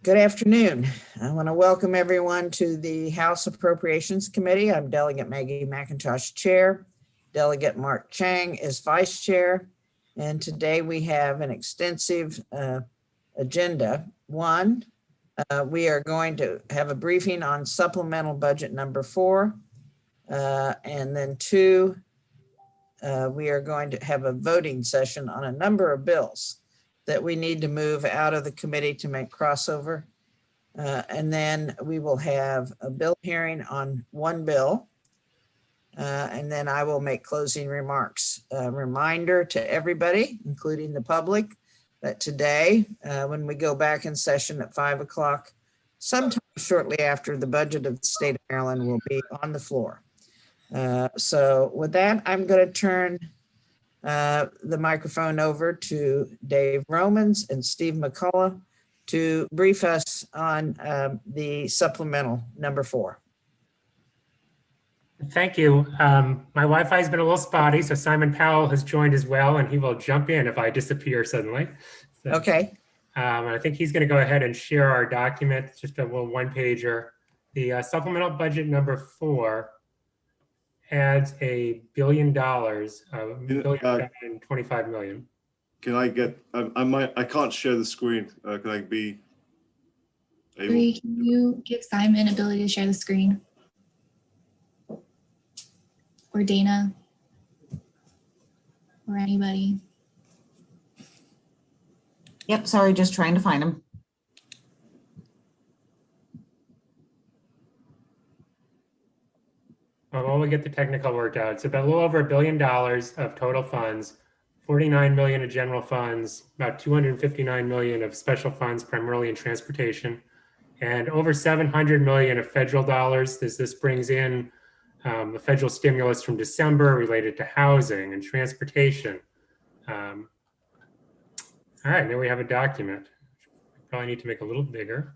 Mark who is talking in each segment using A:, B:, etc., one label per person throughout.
A: Good afternoon. I want to welcome everyone to the House Appropriations Committee. I'm Delegate Maggie McIntosh, Chair. Delegate Mark Chang is Vice Chair. And today we have an extensive agenda. One, we are going to have a briefing on supplemental budget number 4. And then 2, we are going to have a voting session on a number of bills that we need to move out of the committee to make crossover. And then we will have a bill hearing on one bill. And then I will make closing remarks. A reminder to everybody, including the public, that today, when we go back in session at 5 o'clock, sometime shortly after, the budget of the state of Maryland will be on the floor. So with that, I'm going to turn the microphone over to Dave Romans and Steve McCullough to brief us on the supplemental number 4.
B: Thank you. My Wi-Fi has been a little spotty, so Simon Powell has joined as well, and he will jump in if I disappear suddenly. So,
A: okay.
B: And I think he's going to go ahead and share our document. It's just a little one-pager. The supplemental budget number 4 adds $1 billion, $1,025 million.
C: Can I get? I can't share the screen. Can I be able?
D: Can you give Simon ability to share the screen? Or Dana? Or anybody?
E: Yep, sorry, just trying to find him.
B: While we get the technical worked out, it's about a little over $1 billion of total funds, 49 million of general funds, about 259 million of special funds, primarily in transportation, and over 700 million of federal dollars. This brings in the federal stimulus from December related to housing and transportation. All right, there we have a document. Probably need to make a little bigger.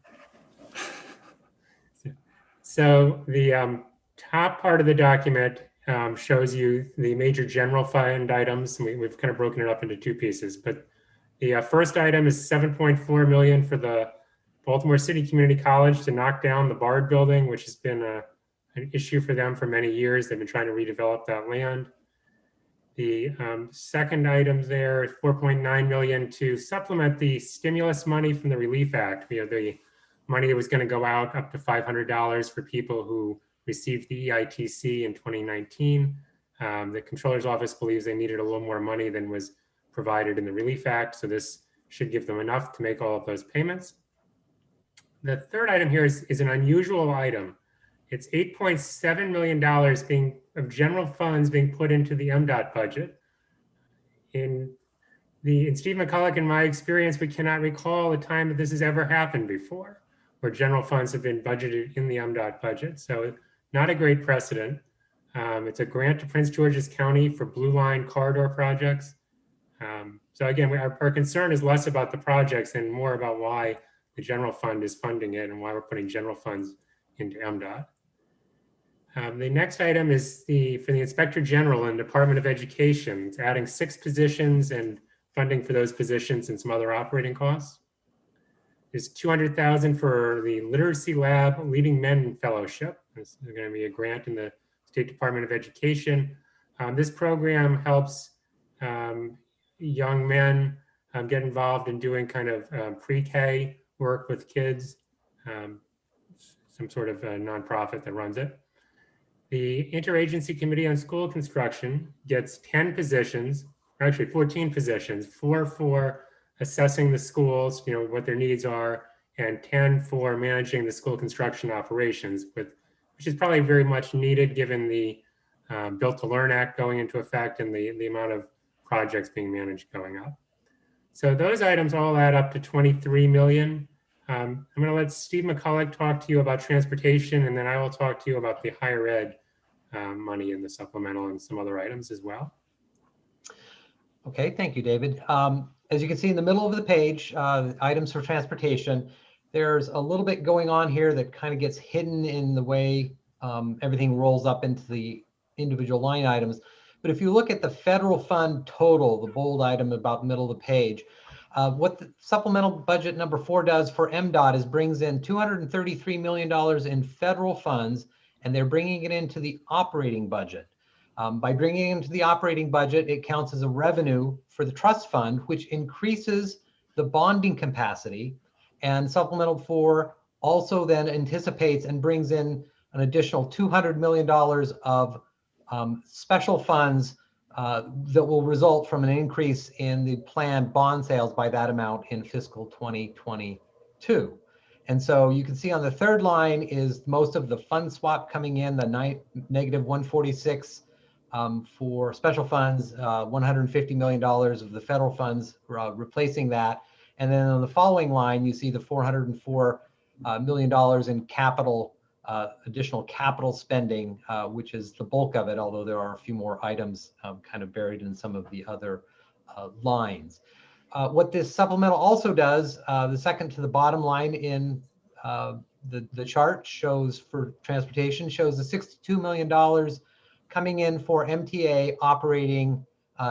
B: So the top part of the document shows you the major general fund items. We've kind of broken it up into 2 pieces, but the first item is 7.4 million for the Baltimore City Community College to knock down the Bard building, which has been an issue for them for many years. They've been trying to redevelop that land. The second item there is 4.9 million to supplement the stimulus money from the Relief Act. We have the money that was going to go out up to $500 for people who received the EITC in 2019. The Comptroller's Office believes they needed a little more money than was provided in the Relief Act, so this should give them enough to make all of those payments. The third item here is an unusual item. It's $8.7 million of general funds being put into the MDOT budget. In Steve McCullough, in my experience, we cannot recall a time that this has ever happened before, where general funds have been budgeted in the MDOT budget. So not a great precedent. It's a grant to Prince George's County for Blue Line corridor projects. So again, our concern is less about the projects and more about why the general fund is funding it and why we're putting general funds into MDOT. The next item is for the Inspector General and Department of Education. It's adding 6 positions and funding for those positions and some other operating costs. There's $200,000 for the Literacy Lab Leading Men Fellowship. This is going to be a grant in the State Department of Education. This program helps young men get involved in doing kind of pre-K work with kids, some sort of a nonprofit that runs it. The Interagency Committee on School Construction gets 10 positions, or actually 14 positions, 4 for assessing the schools, what their needs are, and 10 for managing the school construction operations, which is probably very much needed given the Built to Learn Act going into effect and the amount of projects being managed going up. So those items all add up to 23 million. I'm going to let Steve McCullough talk to you about transportation, and then I will talk to you about the higher ed money in the supplemental and some other items as well.
F: Okay, thank you, David. As you can see in the middle of the page, items for transportation, there's a little bit going on here that kind of gets hidden in the way everything rolls up into the individual line items. But if you look at the federal fund total, the bold item about the middle of the page, What the supplemental budget number 4 does for MDOT is brings in $233 million in federal funds, and they're bringing it into the operating budget. By bringing it into the operating budget, it counts as a revenue for the trust fund, which increases the bonding capacity. And supplemental 4 also then anticipates and brings in an additional $200 million of special funds that will result from an increase in the planned bond sales by that amount in fiscal 2022. And so you can see on the third line is most of the fund swap coming in, the negative 146 for special funds, $150 million of the federal funds replacing that. And then on the following line, you see the $404 million in capital, additional capital spending, which is the bulk of it, although there are a few more items kind of buried in some of the other lines. What this supplemental also does, the second to the bottom line in the chart shows for transportation, shows the $62 million coming in for MTA operating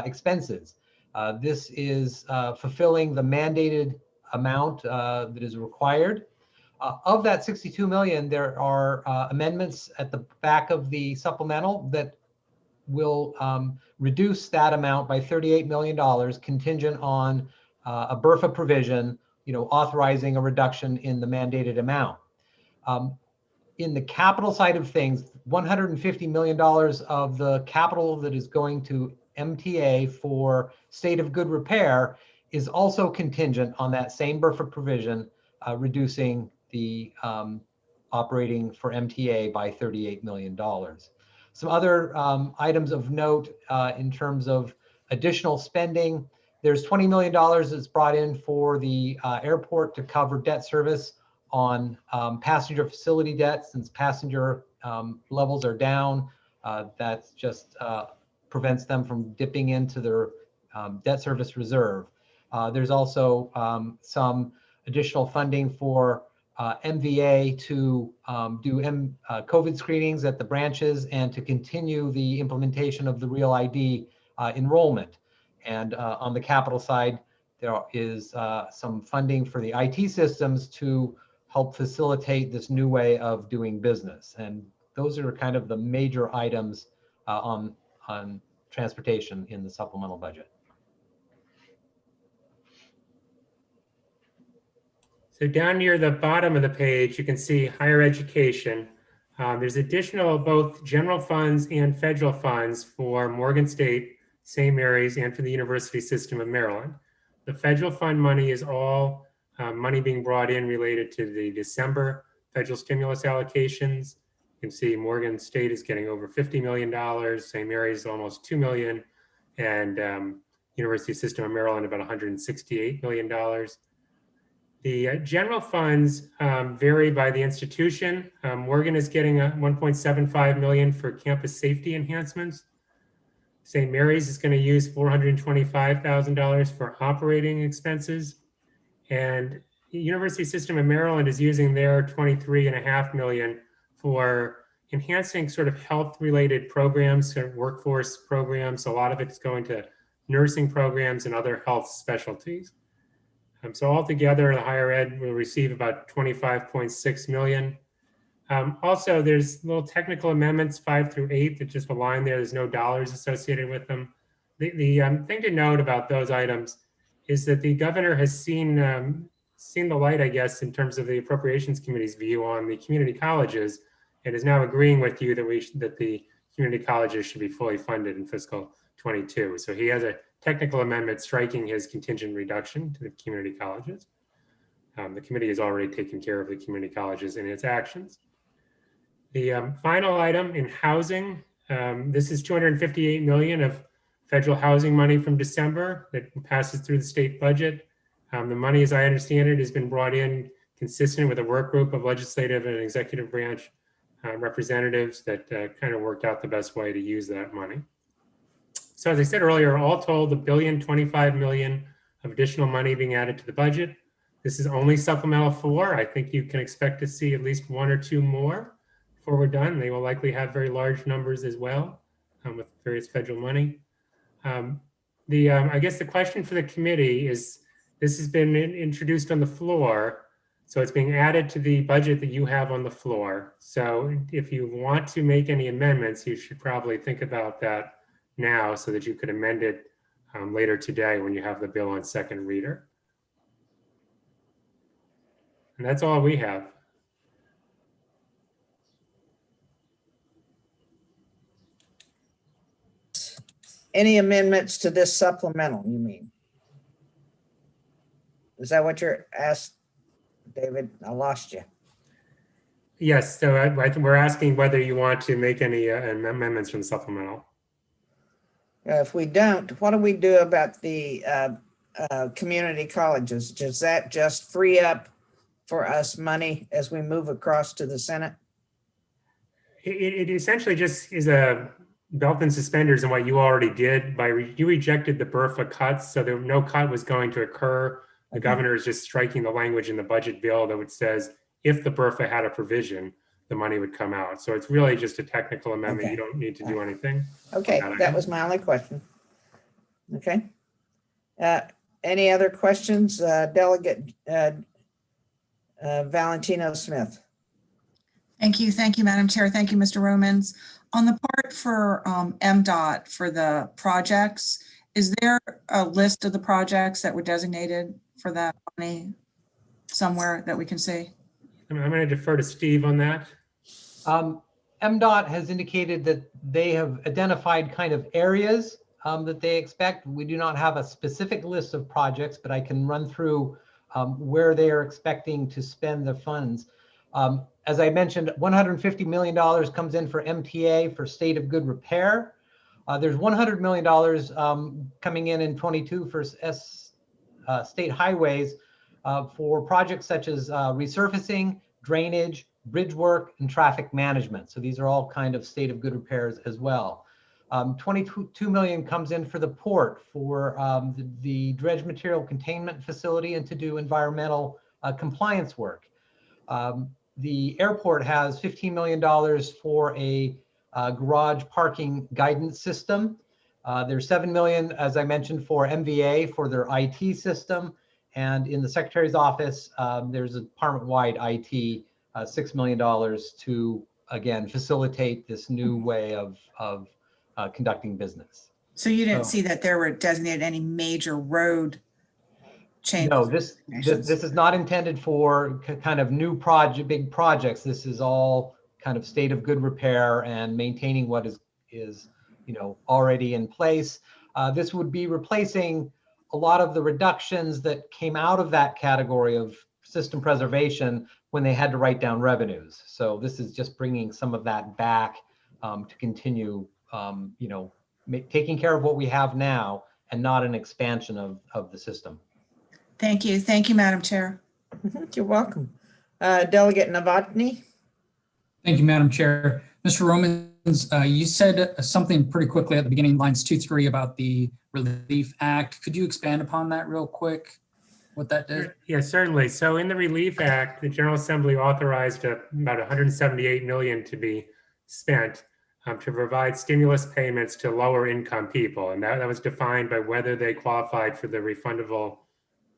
F: expenses. This is fulfilling the mandated amount that is required. Of that 62 million, there are amendments at the back of the supplemental that will reduce that amount by $38 million contingent on a BRFA provision, authorizing a reduction in the mandated amount. In the capital side of things, $150 million of the capital that is going to MTA for state of good repair is also contingent on that same BRFA provision, reducing the operating for MTA by $38 million. Some other items of note in terms of additional spending, there's $20 million that's brought in for the airport to cover debt service on passenger facility debt. Since passenger levels are down, that just prevents them from dipping into their debt service reserve. There's also some additional funding for MVA to do COVID screenings at the branches and to continue the implementation of the Real ID enrollment. And on the capital side, there is some funding for the IT systems to help facilitate this new way of doing business. And those are kind of the major items on transportation in the supplemental budget.
B: So down near the bottom of the page, you can see higher education. There's additional both general funds and federal funds for Morgan State, St. Mary's, and for the University System of Maryland. The federal fund money is all money being brought in related to the December federal stimulus allocations. You can see Morgan State is getting over $50 million, St. Mary's almost $2 million, and University System of Maryland about $168 million. The general funds vary by the institution. Morgan is getting $1.75 million for campus safety enhancements. St. Mary's is going to use $425,000 for operating expenses. And the University System of Maryland is using their $23.5 million for enhancing sort of health-related programs, sort of workforce programs. A lot of it is going to nursing programs and other health specialties. So altogether, the higher ed will receive about $25.6 million. Also, there's little technical amendments 5 through 8 that just align there. There's no dollars associated with them. The thing to note about those items is that the governor has seen the light, I guess, in terms of the Appropriations Committee's view on the community colleges, and is now agreeing with you that the community colleges should be fully funded in fiscal 22. So he has a technical amendment striking his contingent reduction to the community colleges. The committee has already taken care of the community colleges in its actions. The final item in housing, this is $258 million of federal housing money from December that passes through the state budget. The money, as I understand it, has been brought in consistent with a work group of legislative and executive branch representatives that kind of worked out the best way to use that money. So as I said earlier, all told, $1.025 billion of additional money being added to the budget. This is only supplemental 4. I think you can expect to see at least 1 or 2 more before we're done. They will likely have very large numbers as well with various federal money. I guess the question for the committee is This has been introduced on the floor, so it's being added to the budget that you have on the floor. So if you want to make any amendments, you should probably think about that now so that you could amend it later today when you have the bill on second reader. And that's all we have.
A: Any amendments to this supplemental, you mean? Is that what you're asked, David? I lost you.
B: Yes, so I think we're asking whether you want to make any amendments from the supplemental.
A: If we don't, what do we do about the community colleges? Does that just free up for us money as we move across to the Senate?
B: It essentially just is a belt and suspenders in what you already did. You rejected the BRFA cuts, so no cut was going to occur. The governor is just striking the language in the budget bill that says if the BRFA had a provision, the money would come out. So it's really just a technical amendment.
A: Okay.
B: You don't need to do anything.
A: Okay, that was my only question. Okay. Any other questions? Delegate Valentino Smith.
G: Thank you, Madam Chair. Thank you, Mr. Romans. On the part for MDOT for the projects, is there a list of the projects that were designated for that money somewhere that we can see?
B: I'm going to defer to Steve on that.
F: MDOT has indicated that they have identified kind of areas that they expect. We do not have a specific list of projects, but I can run through where they are expecting to spend the funds. As I mentioned, $150 million comes in for MTA for state of good repair. There's $100 million coming in 22 for state highways for projects such as resurfacing, drainage, bridge work, and traffic management. So these are all kind of state of good repairs as well. 22 million comes in for the port for the dredge material containment facility and to do environmental compliance work. The airport has $15 million for a garage parking guidance system. There's $7 million, as I mentioned, for MVA for their IT system. And in the Secretary's office, there's a department-wide IT, $6 million to, again, facilitate this new way of conducting business.
G: So you didn't
F: So-
G: see that there were designated any major road changes?
F: No, this is not intended for kind of new big projects. This is all kind of state of good repair and maintaining what is already in place. This would be replacing a lot of the reductions that came out of that category of system preservation when they had to write down revenues. So this is just bringing some of that back to continue, taking care of what we have now and not an expansion of the system.
G: Thank you. Thank you, Madam Chair.
A: You're welcome. Delegate Novotny.
H: Thank you, Madam Chair. Mr. Romans, you said something pretty quickly at the beginning, lines 2-3, about the Relief Act. Could you expand upon that real quick, what that did?
B: Yeah, certainly. So in the Relief Act, the General Assembly authorized about $178 million to be spent to provide stimulus payments to lower income people. And that was defined by whether they qualified for the refundable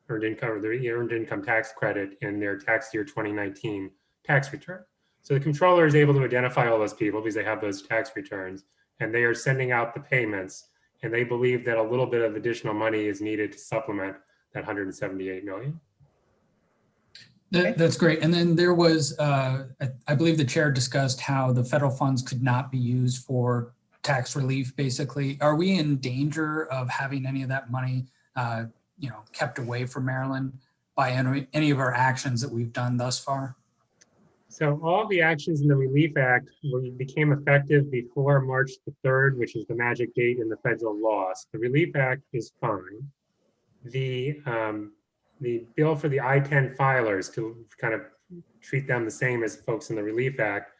B: earned income or the earned income tax credit in their tax year 2019 tax return. So the controller is able to identify all those people because they have those tax returns, and they are sending out the payments, and they believe that a little bit of additional money is needed to supplement that $178 million.
H: That's great. And then there was, I believe the chair discussed how the federal funds could not be used for tax relief, basically. Are we in danger of having any of that money kept away from Maryland by any of our actions that we've done thus far?
B: So all the actions in the Relief Act became effective before March the 3rd, which is the magic date in the federal laws. The Relief Act is fine. The bill for the I-10 filers, to kind of treat them the same as folks in the Relief Act,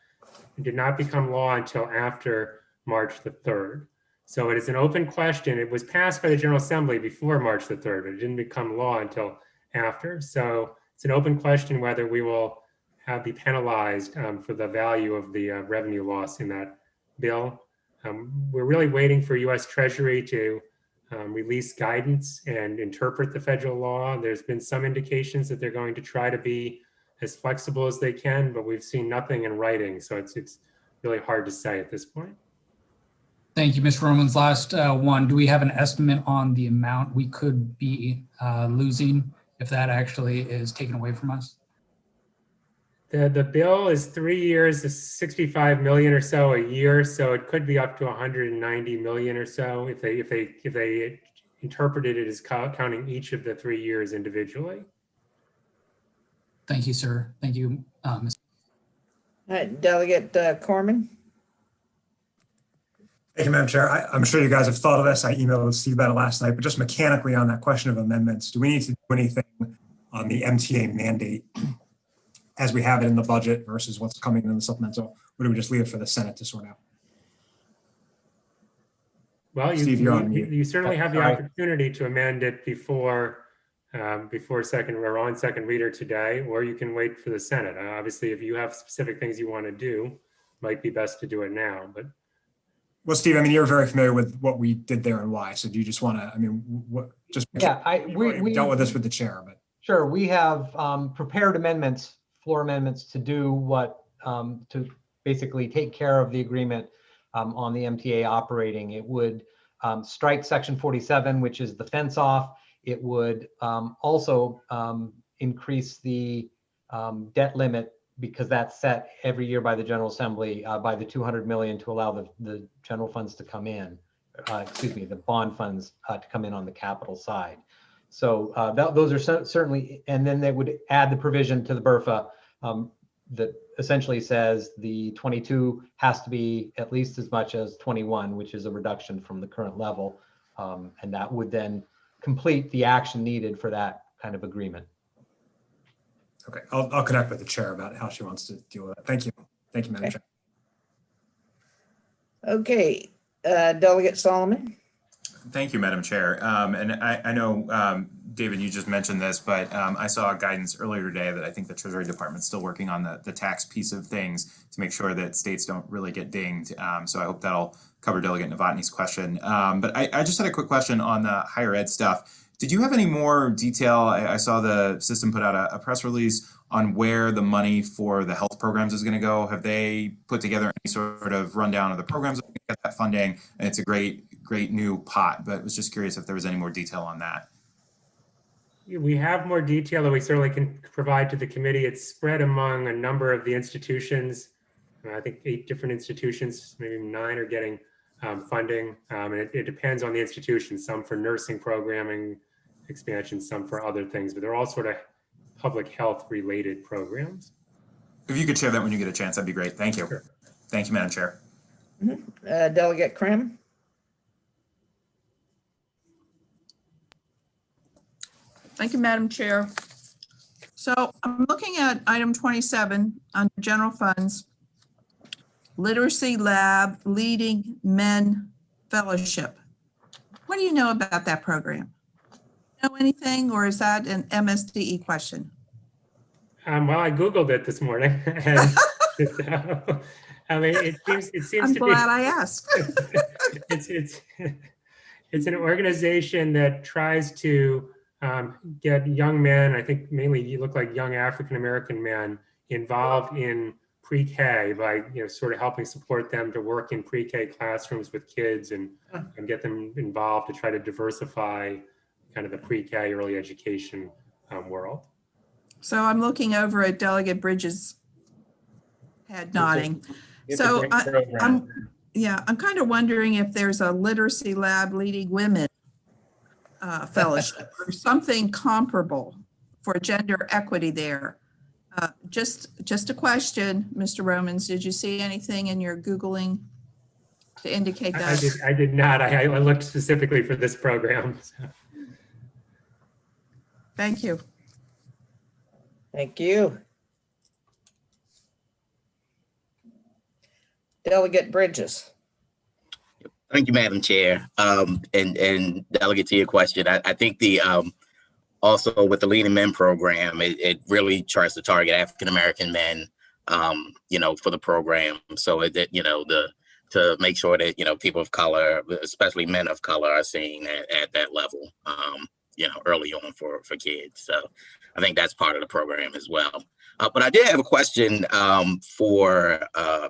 B: did not become law until after March the 3rd. So it is an open question. It was passed by the General Assembly before March the 3rd, but it didn't become law until after. So it's an open question whether we will be penalized for the value of the revenue loss in that bill. We're really waiting for U.S. Treasury to release guidance and interpret the federal law. There's been some indications that they're going to try to be as flexible as they can, but we've seen nothing in writing. So it's really hard to say at this point.
H: Thank you, Mr. Romans. Last one, do we have an estimate on the amount we could be losing if that actually is taken away from us?
B: The bill is 3 years, is 65 million or so a year, so it could be up to 190 million or so if they interpreted it as counting each of the 3 years individually.
H: Thank you, sir. Thank you, Ms.
A: All right, Delegate Corman.
I: Thank you, Madam Chair. I'm sure you guys have thought of this. I emailed Steve about it last night, but just mechanically on that question of amendments, do we need to do anything on the MTA mandate as we have it in the budget versus what's coming in the supplemental? Or do we just leave it for the Senate to sort out?
B: Well,
I: Steve, you're on mute.
B: you certainly have the
F: Sorry.
B: opportunity to amend it before second or on second reader today, or you can wait for the Senate. Obviously, if you have specific things you want to do, might be best to do it now. But
I: Well, Steve, I mean, you're very familiar with what we did there and why. So do you just want to, I mean, what, just.
F: Yeah,
I: we dealt with this with the chair, but.
F: Sure, we have prepared amendments, floor amendments to do what, to basically take care of the agreement on the MTA operating. It would strike section 47, which is the fence off. It would also increase the debt limit because that's set every year by the General Assembly by the 200 million to allow the general funds to come in, the bond funds to come in on the capital side. So those are certainly, and then they would add the provision to the BRFA that essentially says the 22 has to be at least as much as 21, which is a reduction from the current level. And that would then complete the action needed for that kind of agreement.
I: Okay, I'll connect with the chair about how she wants to deal with that. Thank you. Thank you, Madam Chair.
A: Okay, Delegate Solomon.
J: Thank you, Madam Chair. And I know, David, you just mentioned this, but I saw guidance earlier today that I think the Treasury Department is still working on the tax piece of things to make sure that states don't really get dinged. So I hope that'll cover Delegate Novotny's question. But I just had a quick question on the higher ed stuff. Did you have any more detail? I saw the system put out a press release on where the money for the health programs is going to go. Have they put together any sort of rundown of the programs that get that funding? And it's a great new pot, but was just curious if there was any more detail on that.
B: we have more detail that we certainly can provide to the committee. It's spread among a number of the institutions. I think 8 different institutions, maybe 9 are getting funding. And it depends on the institution, some for nursing programming expansion, some for other things, but they're all sort of public health related programs.
J: If you could share that when you get a chance, that'd be great. Thank you.
B: Sure.
J: Thank you, Madam Chair.
A: Delegate Krim.
K: Thank you, Madam Chair. So I'm looking at item 27 under general funds, Literacy Lab Leading Men Fellowship. What do you know about that program? Know anything, or is that an MSDE question?
B: Well, I Googled it this morning. And so, I mean, it seems
K: I'm
B: to be.
K: glad I asked.
B: It's an organization that tries to get young men, I think mainly you look like young African-American men, involved in pre-K by sort of helping support them to work in pre-K classrooms with kids and get them involved to try to diversify kind of the pre-K early education world.
K: So I'm looking over at Delegate Bridges' head nodding. So I'm kind of wondering if there's a Literacy Lab Leading Women fellowship or something comparable for gender equity there. Just a question, Mr. Romans, did you see anything in your Googling to indicate that?
B: I did not. I looked specifically for this program. So.
K: Thank you.
A: Thank you. Delegate Bridges.
L: Thank you, Madam Chair. And delegate, to your question, I think the also with the Leading Men program, it really tries to target African-American men, for the program. So the to make sure that, people of color, especially men of color, are seen at that level, early on for kids. So I think that's part of the program as well. But I did have a question for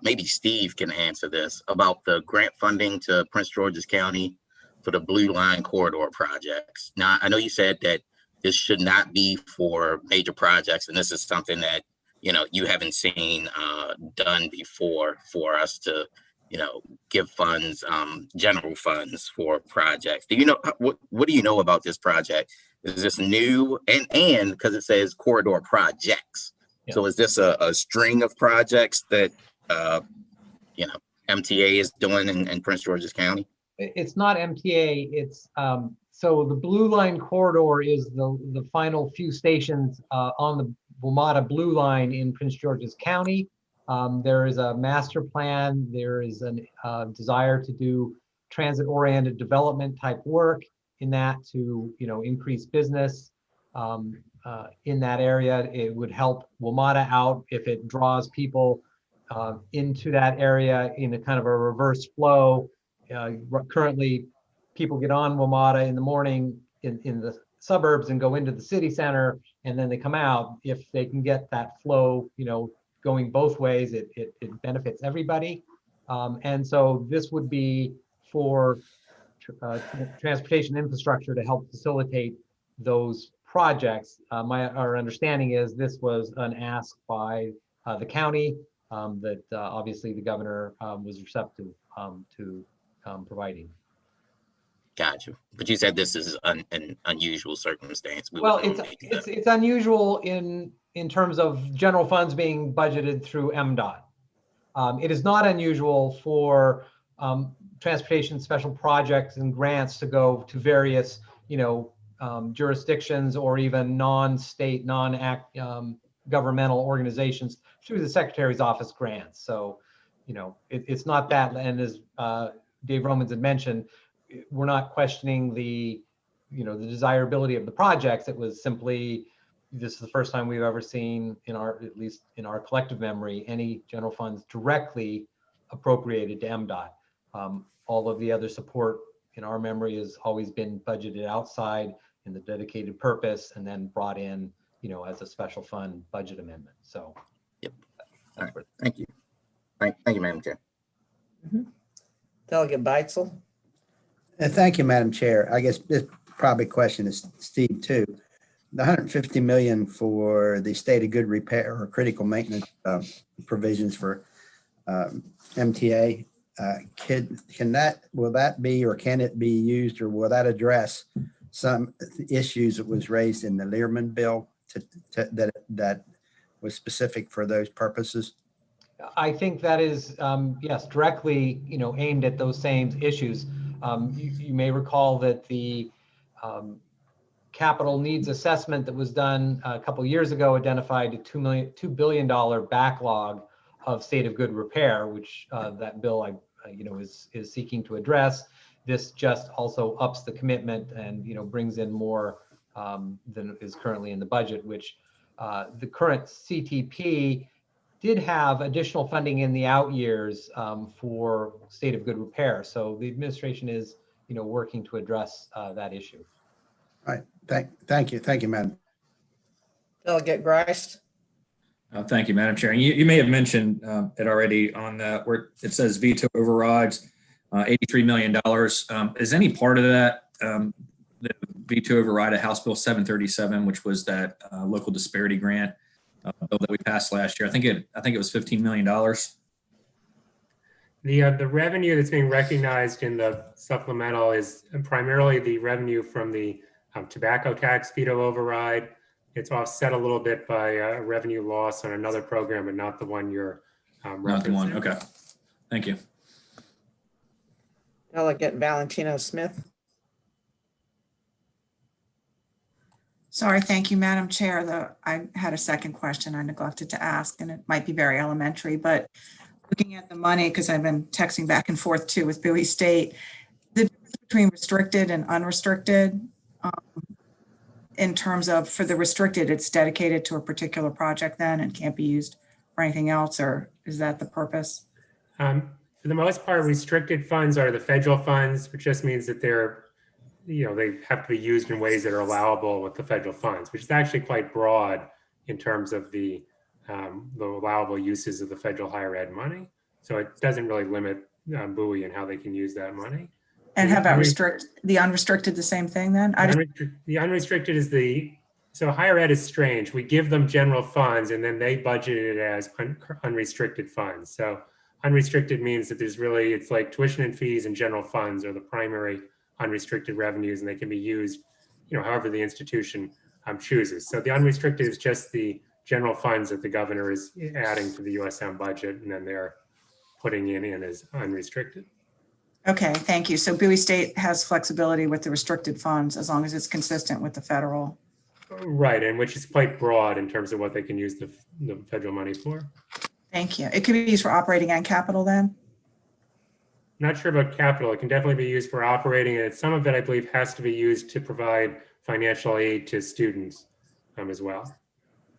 L: maybe Steve can answer this about the grant funding to Prince George's County for the Blue Line Corridor projects. Now, I know you said that this should not be for major projects, and this is something that, you haven't seen done before for us to, give funds, general funds for projects. Do you know, what do you know about this project? Is this new? And because it says corridor projects. Yeah. So is this a string of projects that, MTA is doing in Prince George's County?
F: It's not MTA, it's, so the Blue Line Corridor is the final few stations on the WMATA Blue Line in Prince George's County. There is a master plan. There is a desire to do transit-oriented development type work in that to, increase business in that area. It would help WMATA out if it draws people into that area in a kind of a reverse flow. Currently, people get on WMATA in the morning in the suburbs and go into the city center, and then they come out. If they can get that flow, going both ways, it benefits everybody. And so this would be for transportation infrastructure to help facilitate those projects. Our understanding is this was an ask by the county that obviously the governor was receptive to providing.
L: Gotcha. But you said this is an unusual circumstance.
F: Well, it's unusual in terms of general funds being budgeted through MDOT. It is not unusual for transportation special projects and grants to go to various, jurisdictions or even non-state, non-governmental organizations through the Secretary's Office grants. So, it's not that. And as Dave Romans had mentioned, we're not questioning the desirability of the projects. It was simply, this is the first time we've ever seen, at least in our collective memory, any general funds directly appropriated to MDOT. All of the other support in our memory has always been budgeted outside in the dedicated purpose and then brought in, as a special fund budget amendment. So,
L: yep. All right. Thank you. Thank you, Madam Chair.
A: Delegate Beitzel.
M: Thank you, Madam Chair. I guess this probably question is Steve too. The $150 million for the state of good repair or critical maintenance provisions for MTA, will that be, or can it be used, or will that address some issues that was raised in the Learman bill that was specific for those purposes?
F: I think that is, yes, directly, aimed at those same issues. You may recall that the capital needs assessment that was done a couple of years ago identified a $2 billion backlog of state of good repair, which that bill is seeking to address. This just also ups the commitment and brings in more than is currently in the budget, which the current CTP did have additional funding in the out years for state of good repair. So the administration is, working to address that issue.
M: All right. Thank you, Madam.
A: Delegate Grice.
N: Thank you, Madam Chair. And you may have mentioned it already on where it says veto overrides, $83 million. Is any part of that the veto override of House Bill 737, which was that local disparity grant bill that we passed last year? I think it was $15 million.
B: The revenue that's being recognized in the supplemental is primarily the revenue from the tobacco tax veto override. It's offset a little bit by revenue loss on another program, but not the one you're referencing.
N: Not the one. Okay. Thank you.
A: Delegate Valentino Smith.
G: Sorry, thank you, Madam Chair. I had a second question I neglected to ask, and it might be very elementary, but looking at the money, because I've been texting back and forth too with Bowie State, the difference between restricted and unrestricted, in terms of, for the restricted, it's dedicated to a particular project then and can't be used for anything else, or is that the purpose?
B: For For the most part, restricted funds are the federal funds, which just means that they're, they have to be used in ways that are allowable with the federal funds, which is actually quite broad in terms of the allowable uses of the federal higher ed money. So it doesn't really limit Bowie and how they can use that money.
G: And how about the unrestricted, the same thing then?
B: The unrestricted is so higher ed is strange. We give them general funds and then they budget it as unrestricted funds. So unrestricted means that it's like tuition and fees and general funds are the primary unrestricted revenues, and they can be used, however the institution chooses. So the unrestricted is just the general funds that the governor is adding to the USM budget, and then they're putting in as unrestricted.
G: Okay, thank you. So Bowie State has flexibility with the restricted funds as long as it's consistent with the federal.
B: Right, and which is quite broad in terms of what they can use the federal money for.
G: Thank you. It could be used for operating and capital then?
B: Not sure about capital. It can definitely be used for operating, and some of it, I believe, has to be used to provide financial aid to students as well.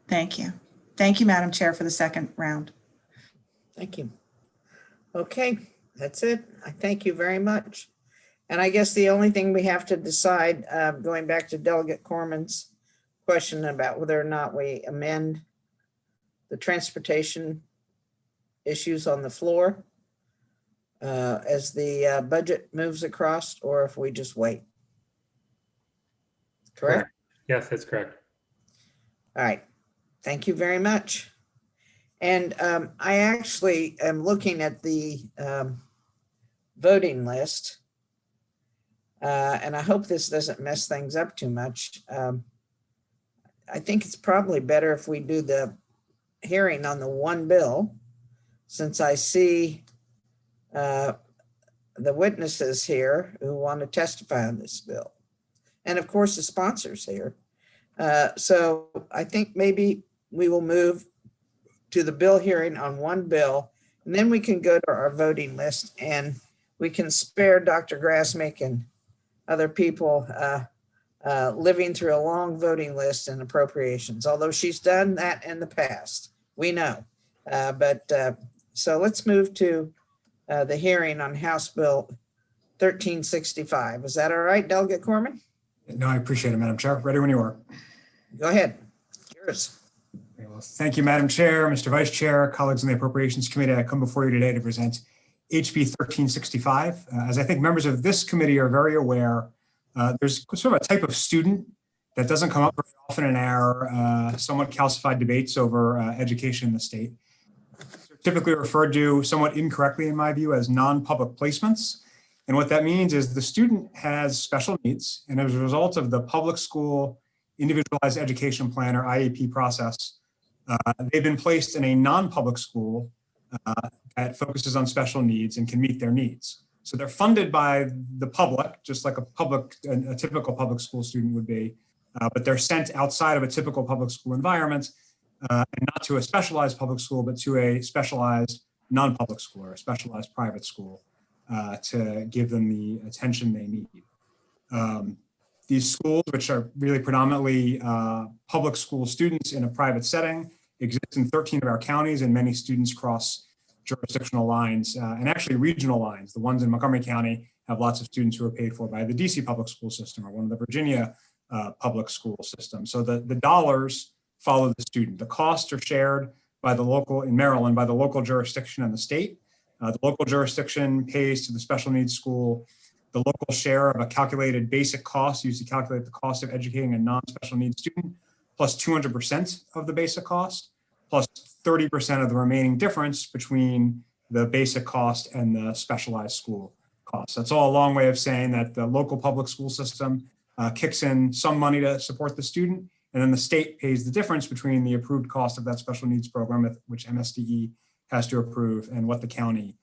G: Thank you. Thank you, Madam Chair, for the second round.
A: Thank you. Okay, that's it. I thank you very much. And I guess the only thing we have to decide, going back to Delegate Corman's question about whether or not we amend the transportation issues on the floor as the budget moves across, or if we just wait. Correct?
B: Yes, that's correct.
A: All right. Thank you very much. And I actually am looking at the voting list. And I hope this doesn't mess things up too much. I think it's probably better if we do the hearing on the one bill, since I see the witnesses here who want to testify on this bill. And of course, the sponsors here. So I think maybe we will move to the bill hearing on one bill, and then we can go to our voting list, and we can spare Dr. Grasmick and other people living through a long voting list and appropriations, although she's done that in the past, we know. So let's move to the hearing on House Bill 1365. Is that all right, Delegate Corman?
I: No, I appreciate it, Madam Chair. Ready when you are.
A: Go ahead. Yours.
I: Okay, well, thank you, Madam Chair, Mr. Vice Chair, colleagues in the Appropriations Committee. I come before you today to present HB 1365. As I think members of this committee are very aware, there's sort of a type of student that doesn't come up very often in our somewhat calcified debates over education in the state. They're typically referred to somewhat incorrectly, in my view, as non-public placements. And what that means is the student has special needs, and as a result of the public school individualized education plan, or IEP process, they've been placed in a non-public school that focuses on special needs and can meet their needs. So they're funded by the public, just like a typical public school student would be, but they're sent outside of a typical public school environment, and not to a specialized public school, but to a specialized non-public school or a specialized private school to give them the attention they need. These schools, which are really predominantly public school students in a private setting, exist in 13 of our counties, and many students cross jurisdictional lines and actually regional lines. The ones in Montgomery County have lots of students who are paid for by the DC public school system or one of the Virginia public school systems. So the dollars follow the student. The costs are shared by the local, in Maryland, by the local jurisdiction and the state. The local jurisdiction pays to the special needs school the local share of a calculated basic cost used to calculate the cost of educating a non-special needs student, plus 200% of the basic cost, plus 30% of the remaining difference between the basic cost and the specialized school cost. That's all a long way of saying that the local public school system kicks in some money to support the student, and then the state pays the difference between the approved cost of that special needs program, which MSDE has to approve, and what the county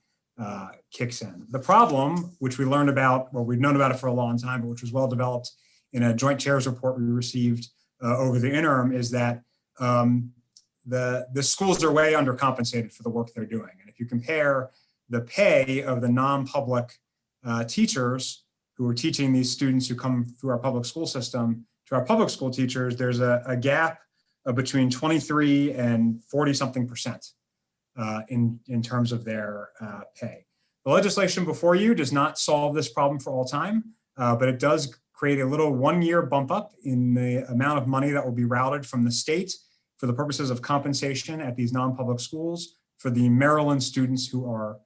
I: kicks in. The problem, which we learned about, well, we've known about it for a long time, but which was well developed in a joint chairs report we received over the interim, is that the schools are way undercompensated for the work they're doing. And if you compare the pay of the non-public teachers who are teaching these students who come through our public school system to our public school teachers, there's a gap of between 23 and 40 something percent in terms of their pay. The legislation before you does not solve this problem for all time, but it does create a little one-year bump up in the amount of money that will be routed from the state for the purposes of compensation at these non-public schools for the Maryland students who are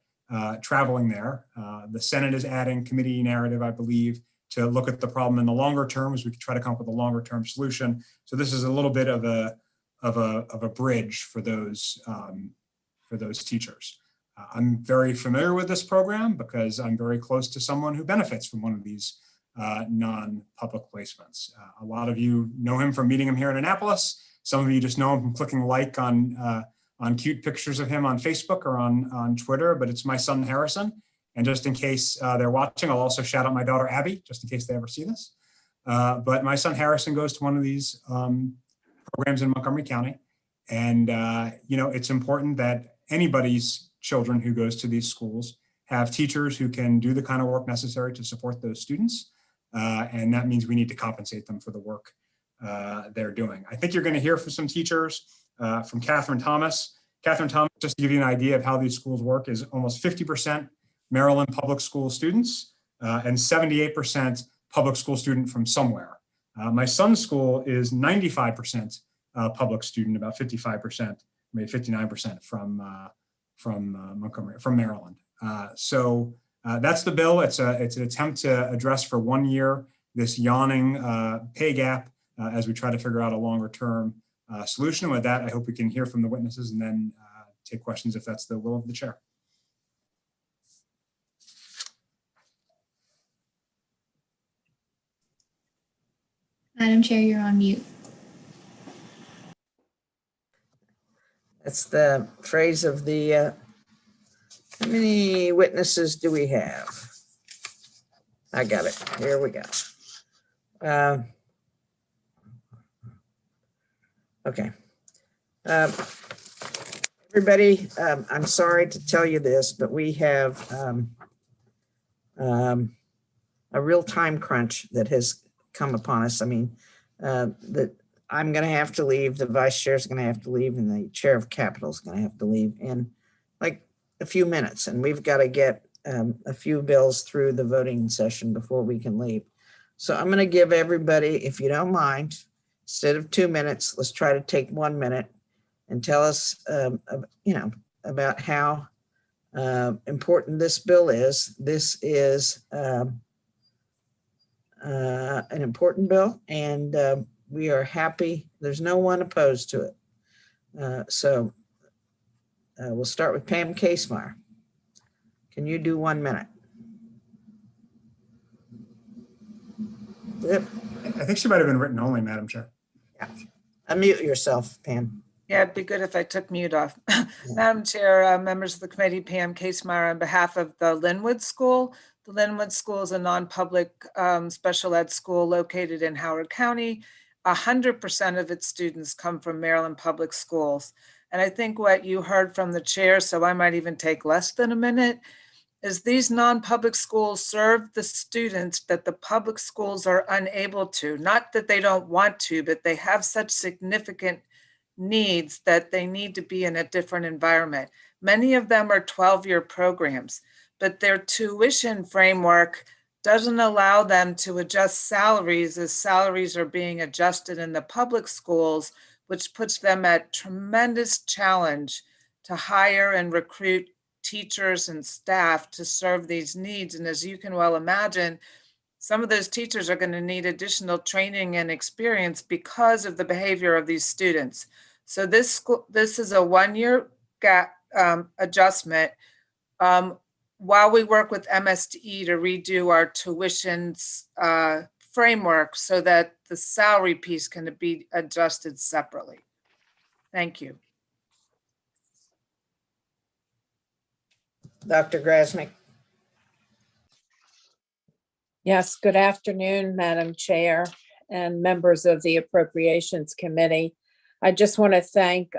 I: traveling there. The Senate is adding committee narrative, I believe, to look at the problem in the longer term as we try to come up with a longer term solution. So this is a little bit of a bridge for those teachers. I'm very familiar with this program because I'm very close to someone who benefits from one of these non-public placements. A lot of you know him from meeting him here in Annapolis. Some of you just know him from clicking like on cute pictures of him on Facebook or on Twitter, but it's my son Harrison. And just in case they're watching, I'll also shout out my daughter Abby, just in case they ever see this. But my son Harrison goes to one of these programs in Montgomery County. And it's important that anybody's children who goes to these schools have teachers who can do the kind of work necessary to support those students. And that means we need to compensate them for the work they're doing. I think you're going to hear from some teachers, from Catherine Thomas. Catherine Thomas, just to give you an idea of how these schools work, is almost 50% Maryland public school students and 78% public school student from somewhere. My son's school is 95% public student, about 55%, maybe 59% from Maryland. So that's the bill. It's an attempt to address for 1 year this yawning pay gap as we try to figure out a longer term solution. With that, I hope we can hear from the witnesses and then take questions if that's the will of the chair.
D: Madam Chair, you're on mute.
A: That's the phrase of the, how many witnesses do we have? I got it. Here we go. Okay. Everybody, I'm sorry to tell you this, but we have a real time crunch that has come upon us. I mean, that I'm going to have to leave, the vice chair is going to have to leave, and the chair of capital is going to have to leave in like a few minutes. And we've got to get a few bills through the voting session before we can leave. So I'm going to give everybody, if you don't mind, instead of 2 minutes, let's try to take 1 minute and tell us, about how important this bill is. This is an important bill, and we are happy. There's no one opposed to it. So we'll start with Pam Casemeyer. Can you do 1 minute? Yep.
I: I think she might have been written only, Madam Chair.
A: Yeah. Unmute yourself, Pam.
O: Yeah, it'd be good if I took mute off. Madam Chair, members of the committee, Pam Casemeyer on behalf of the Linwood School. The Linwood School is a non-public special ed school located in Howard County. 100% of its students come from Maryland public schools. And I think what you heard from the chair, so I might even take less than a minute, is these non-public schools serve the students that the public schools are unable to. Not that they don't want to, but they have such significant needs that they need to be in a different environment. Many of them are 12-year programs, but their tuition framework doesn't allow them to adjust salaries as salaries are being adjusted in the public schools, which puts them at tremendous challenge to hire and recruit teachers and staff to serve these needs. And as you can well imagine, some of those teachers are going to need additional training and experience because of the behavior of these students. So this is a 1 year gap adjustment while we work with MSTE to redo our tuitions framework so that the salary piece can be adjusted separately. Thank you.
A: Dr. Grasmick.
P: Yes, good afternoon, Madam Chair and members of the Appropriations Committee. I just want to thank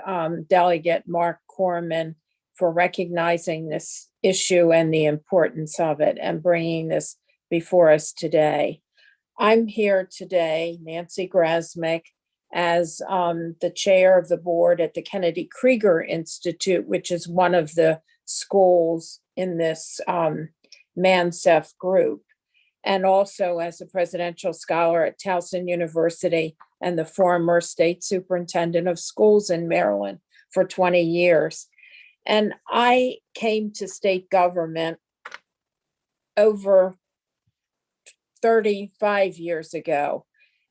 P: Delegate Mark Corman for recognizing this issue and the importance of it and bringing this before us today. I'm here today, Nancy Grasmick, as the chair of the board at the Kennedy Krieger Institute, which is one of the schools in this MANSEF group, and also as a presidential scholar at Towson University and the former state superintendent of schools in Maryland for 20 years. And I came to state government over 35 years ago.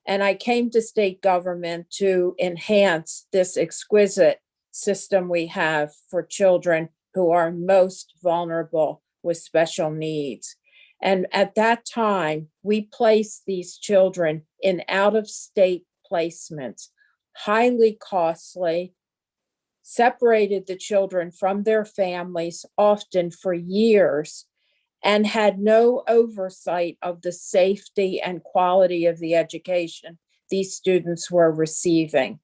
P: And I came to state government to enhance this exquisite system we have for children who are most vulnerable with special needs. And at that time, we placed these children in out-of-state placements, highly costly, separated the children from their families, often for years, and had no oversight of the safety and quality of the education these students were receiving.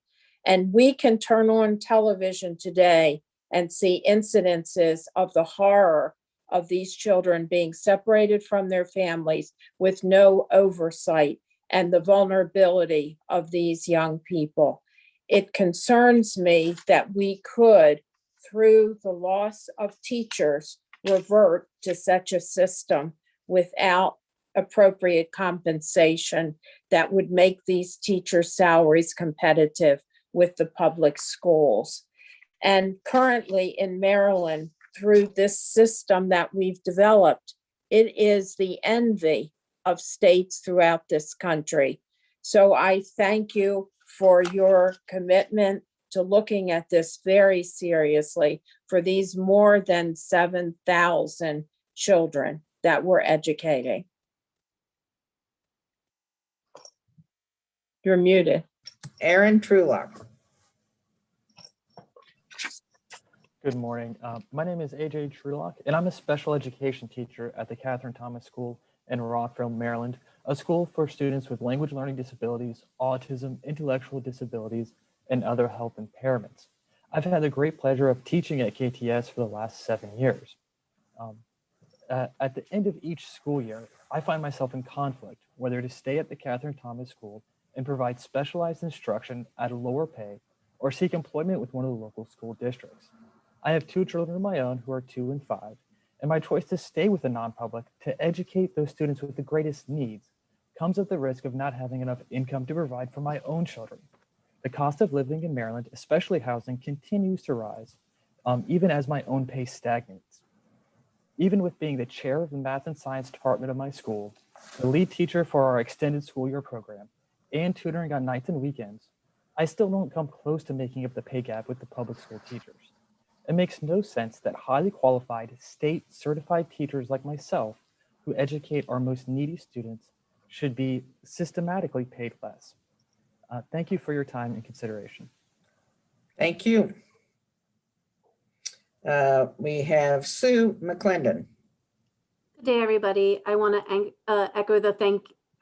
P: And we can turn on television today and see incidences of the horror of these children being separated from their families with no oversight and the vulnerability of these young people. It concerns me that we could, through the loss of teachers, revert to such a system without appropriate compensation that would make these teachers' salaries competitive with the public schools. And currently in Maryland, through this system that we've developed, it is the envy of states throughout this country. So I thank you for your commitment to looking at this very seriously for these more than 7,000 children that we're educating. You're muted.
A: Aaron Trulock.
Q: Good morning. My name is AJ Trulock, and I'm a special education teacher at the Catherine Thomas School in Rockville, Maryland, a school for students with language learning disabilities, autism, intellectual disabilities, and other health impairments. I've had the great pleasure of teaching at KTS for the last 7 years. At the end of each school year, I find myself in conflict whether to stay at the Catherine Thomas School and provide specialized instruction at a lower pay or seek employment with one of the local school districts. I have 2 children of my own who are 2 and 5, and my choice to stay with the non-public to educate those students with the greatest needs comes at the risk of not having enough income to provide for my own children. The cost of living in Maryland, especially housing, continues to rise, even as my own pay stagnates. Even with being the chair of the math and science department of my school, the lead teacher for our extended school year program, and tutoring on nights and weekends, I still don't come close to making up the pay gap with the public school teachers. It makes no sense that highly qualified state certified teachers like myself who educate our most needy students should be systematically paid less. Thank you for your time and consideration.
A: Thank you. We have Sue McClendon.
R: Good day, everybody. I want to echo the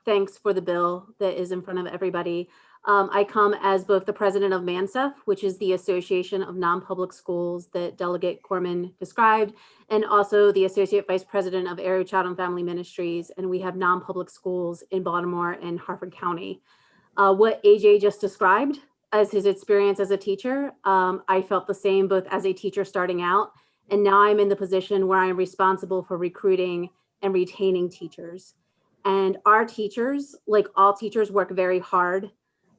R: thanks for the bill that is in front of everybody. I come as both the president of MANSEF, which is the Association of Non-Public Schools that Delegate Corman described, and also the associate vice president of Area Child and Family Ministries. And we have non-public schools in Baltimore and Harford County. What AJ just described as his experience as a teacher, I felt the same both as a teacher starting out, and now I'm in the position where I'm responsible for recruiting and retaining teachers. And our teachers, like all teachers, work very hard.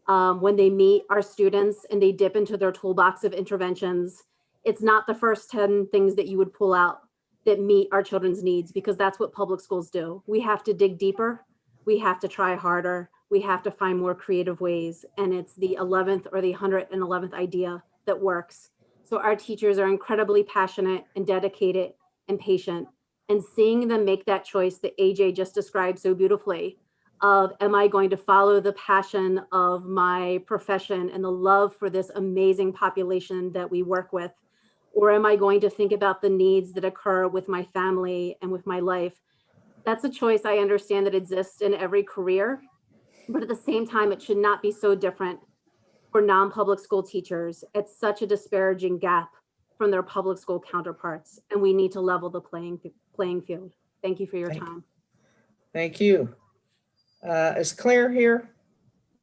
R: When they meet our students and they dip into their toolbox of interventions, it's not the first 10 things that you would pull out that meet our children's needs, because that's what public schools do. We have to dig deeper. We have to try harder. We have to find more creative ways. And it's the 11th or the 111th idea that works. So our teachers are incredibly passionate and dedicated and patient. And seeing them make that choice that AJ just described so beautifully of, am I going to follow the passion of my profession and the love for this amazing population that we work with? Or am I going to think about the needs that occur with my family and with my life? That's a choice I understand that exists in every career, but at the same time, it should not be so different for non-public school teachers. It's such a disparaging gap from their public school counterparts, and we need to level the playing field. Thank you for your time.
A: Thank you. Is Claire here?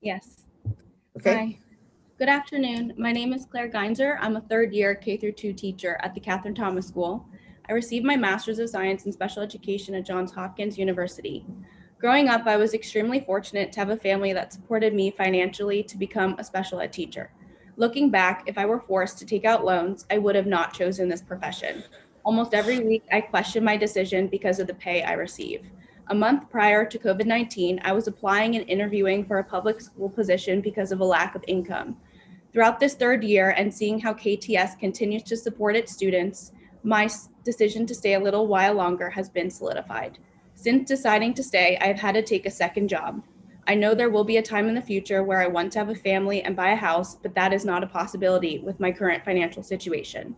S: Yes.
A: Okay.
S: Hi. Good afternoon. My name is Claire Geiser. I'm a 3rd year K-2 teacher at the Catherine Thomas School. I received my Master's of Science in Special Education at Johns Hopkins University. Growing up, I was extremely fortunate to have a family that supported me financially to become a special ed teacher. Looking back, if I were forced to take out loans, I would have not chosen this profession. Almost every week, I question my decision because of the pay I receive. A month prior to COVID-19, I was applying and interviewing for a public school position because of a lack of income. Throughout this third year and seeing how KTS continues to support its students, my decision to stay a little while longer has been solidified. Since deciding to stay, I've had to take a second job. I know there will be a time in the future where I want to have a family and buy a house, but that is not a possibility with my current financial situation.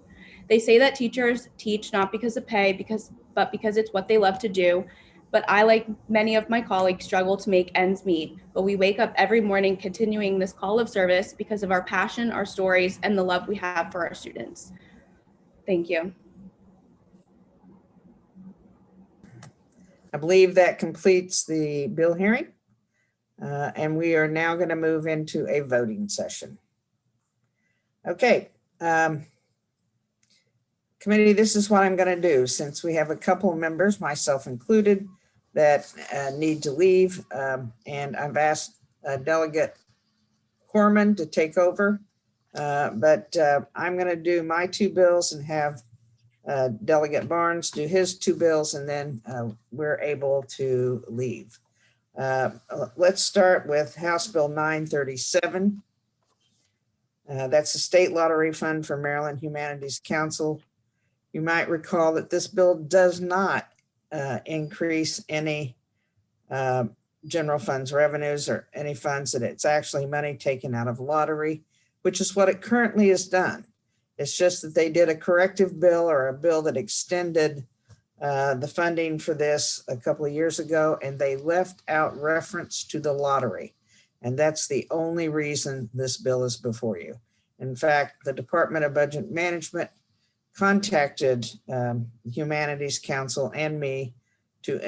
S: They say that teachers teach not because of pay, but because it's what they love to do. But I, like many of my colleagues, struggle to make ends meet. But we wake up every morning continuing this call of service because of our passion, our stories, and the love we have for our students. Thank you.
A: I believe that completes the bill hearing. And we are now going to move into a voting session. Okay. Committee, this is what I'm going to do since we have a couple of members, myself included, that need to leave. And I've asked Delegate Corman to take over. But I'm going to do my two bills and have Delegate Barnes do his two bills, and then we're able to leave. Let's start with House Bill 937. That's a state lottery fund for Maryland Humanities Council. You might recall that this bill does not increase any general funds revenues or any funds, that it's actually money taken out of lottery, which is what it currently is done. It's just that they did a corrective bill or a bill that extended the funding for this a couple of years ago, and they left out reference to the lottery. And that's the only reason this bill is before you. In fact, the Department of Budget Management contacted Humanities Council and me to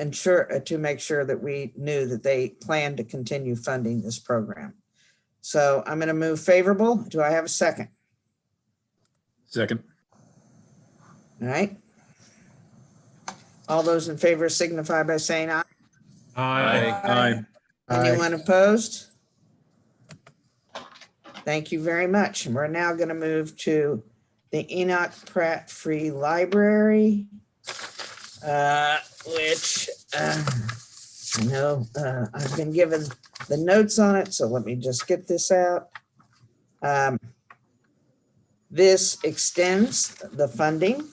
A: make sure that we knew that they plan to continue funding this program. So I'm going to move favorable. Do I have a second?
N: Second.
A: All right. All those in favor signify by saying aye.
N: Aye.
A: Anyone opposed? Thank you very much. And we're now going to move to the Enoch Pratt Free Library, which I know I've been given the notes on it, so let me just get this out. This extends the funding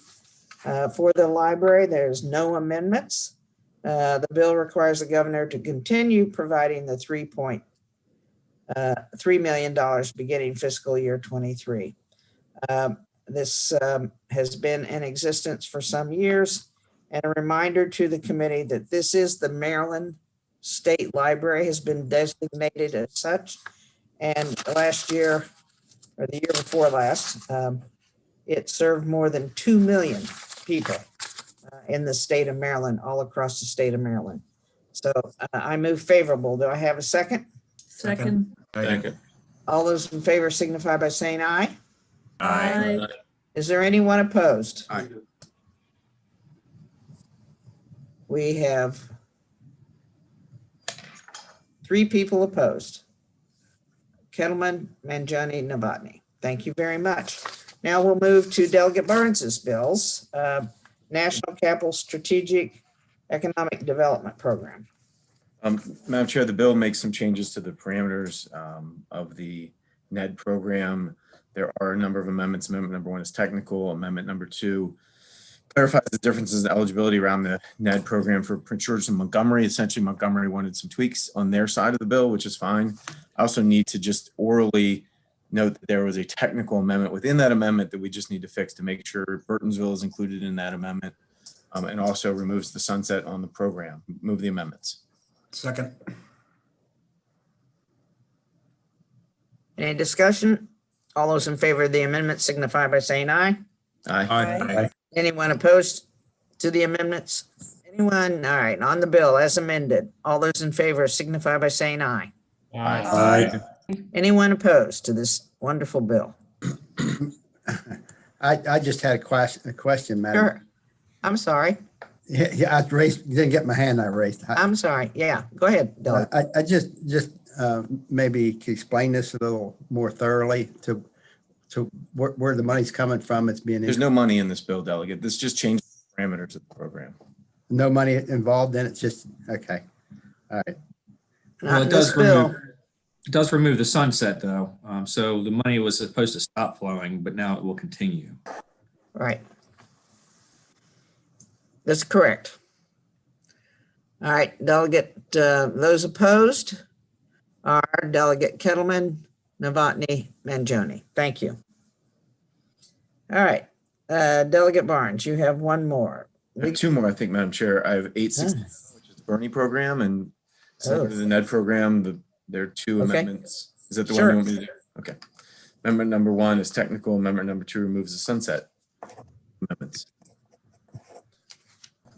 A: for the library. There's no amendments. The bill requires the governor to continue providing the $3 million beginning fiscal year 23. This has been in existence for some years, and a reminder to the committee that this is the Maryland State Library, has been designated as such. And last year, or the year before last, it served more than 2 million people in the state of Maryland, all across the state of Maryland. So I move favorable. Do I have a second?
G: Second.
N: Second.
A: All those in favor signify by saying aye.
N: Aye.
A: Is there anyone opposed?
N: Aye.
A: We have 3 people opposed. Kettleman, Mangione, Novotny. Thank you very much. Now we'll move to Delegate Barnes's bills. National Capital Strategic Economic Development Program.
T: Madam Chair, the bill makes some changes to the parameters of the NED program. There are a number of amendments. Amendment number 1 is technical. Amendment number 2 clarifies the differences in eligibility around the NED program for Prince George's and Montgomery. Essentially, Montgomery wanted some tweaks on their side of the bill, which is fine. I also need to just orally note that there was a technical amendment within that amendment that we just need to fix to make sure Burtonsville is included in that amendment, and also removes the sunset on the program. Move the amendments.
I: Second.
A: Any discussion? All those in favor of the amendment signify by saying aye.
T: Aye.
A: Anyone opposed to the amendments? Anyone? All right, on the bill as amended. All those in favor signify by saying aye.
N: Aye.
A: Anyone opposed to this wonderful bill?
M: I just had a question, Madam.
A: Sure. I'm sorry.
M: Yeah, I raised, didn't get my hand I raised.
A: I'm sorry. Yeah, go ahead, Delegate.
M: I just maybe could explain this a little more thoroughly to where the money's coming from. It's being.
T: There's no money in this bill, Delegate. This just changes the parameters of the program.
M: No money involved in it, it's just, okay. All right.
N: Well, it does remove the sunset though. So the money was supposed to stop flowing, but now it will continue.
A: Right. That's correct. All right, Delegate, those opposed are Delegate Kettleman, Novotny, Mangione. Thank you. All right, Delegate Barnes, you have one more.
T: I have two more, I think, Madam Chair. I have 860, which is the Bernie program, and similar to the NED program, there are two amendments. Is that the one you want me to do? Okay. Amendment number 1 is technical. Amendment number 2 removes the sunset amendments.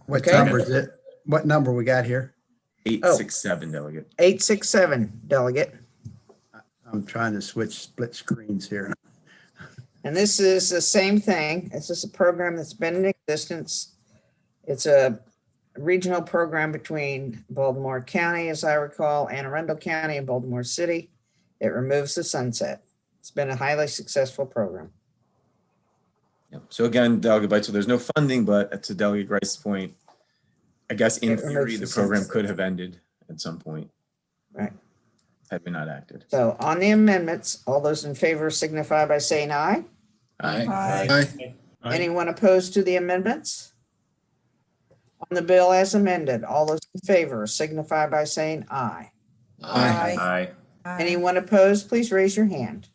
M: What number is it? What number we got here?
T: 867, Delegate.
A: 867, Delegate.
M: I'm trying to switch split screens here.
A: And this is the same thing. It's just a program that's been in existence. It's a regional program between Baltimore County, as I recall, Anne Arundel County and Baltimore City. It removes the sunset. It's been a highly successful program.
T: Yep. So again, Delegate Bites, so there's no funding, but to Delegate Grice's point, I guess in theory, the program could have ended at some point.
A: Right.
T: Had we not acted.
A: So on the amendments, all those in favor signify by saying aye.
T: Aye.
A: Anyone opposed to the amendments? On the bill as amended, all those in favor signify by saying aye.
T: Aye.
A: Anyone opposed, please raise your hand.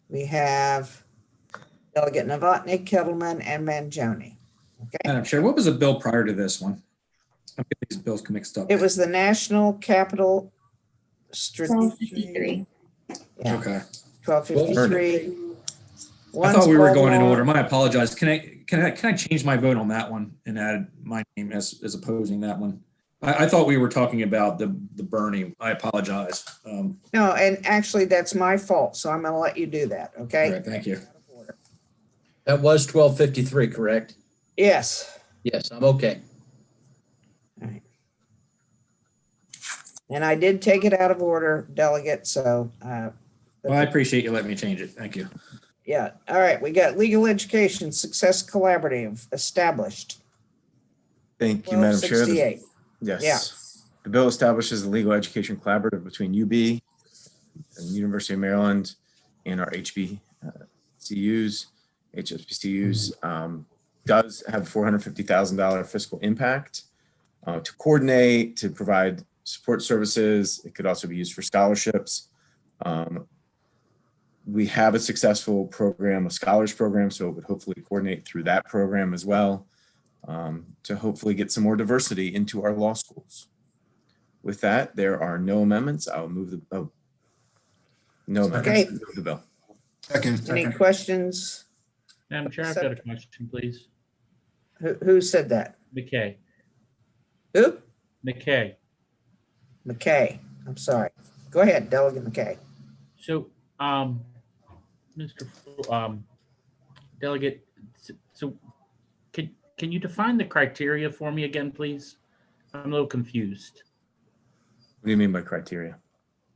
A: We have Delegate Novotny, Kettleman, and Mangione. Okay.
N: Madam Chair, what was the bill prior to this one? I'm getting these bills mixed up.
A: It was the National Capital
D: Strategy.
A: Yeah.
N: Okay.
A: 1253.
N: I thought we were going in order. My apologies. Can I change my vote on that one and add my name as opposing that one? I thought we were talking about the Bernie. I apologize.
A: No, and actually that's my fault, so I'm gonna let you do that, okay?
N: All right, thank you.
U: That was 1253, correct?
A: Yes.
U: Yes, I'm okay.
A: All right. And I did take it out of order, Delegate, so.
N: Well, I appreciate you letting me change it. Thank you.
A: Yeah, all right, we got Legal Education Success Collaborative established.
T: Thank you, Madam Chair.
A: 1268.
T: Yes.
A: Yeah.
T: The bill establishes a legal education collaborative between UB and University of Maryland and our HBCUs. Does have a $450,000 fiscal impact to coordinate, to provide support services. It could also be used for scholarships. We have a successful program, a scholars program, so it would hopefully coordinate through that program as well to hopefully get some more diversity into our law schools. With that, there are no amendments. I'll move the, no amendments. Move the bill.
A: Any questions?
V: Madam Chair, I've got a question, please.
A: Who said that?
V: McKay.
A: Who?
V: McKay.
A: McKay, I'm sorry. Go ahead, Delegate McKay.
V: So, Mr. Delegate, so can you define the criteria for me again, please? I'm a little confused.
T: What do you mean by criteria?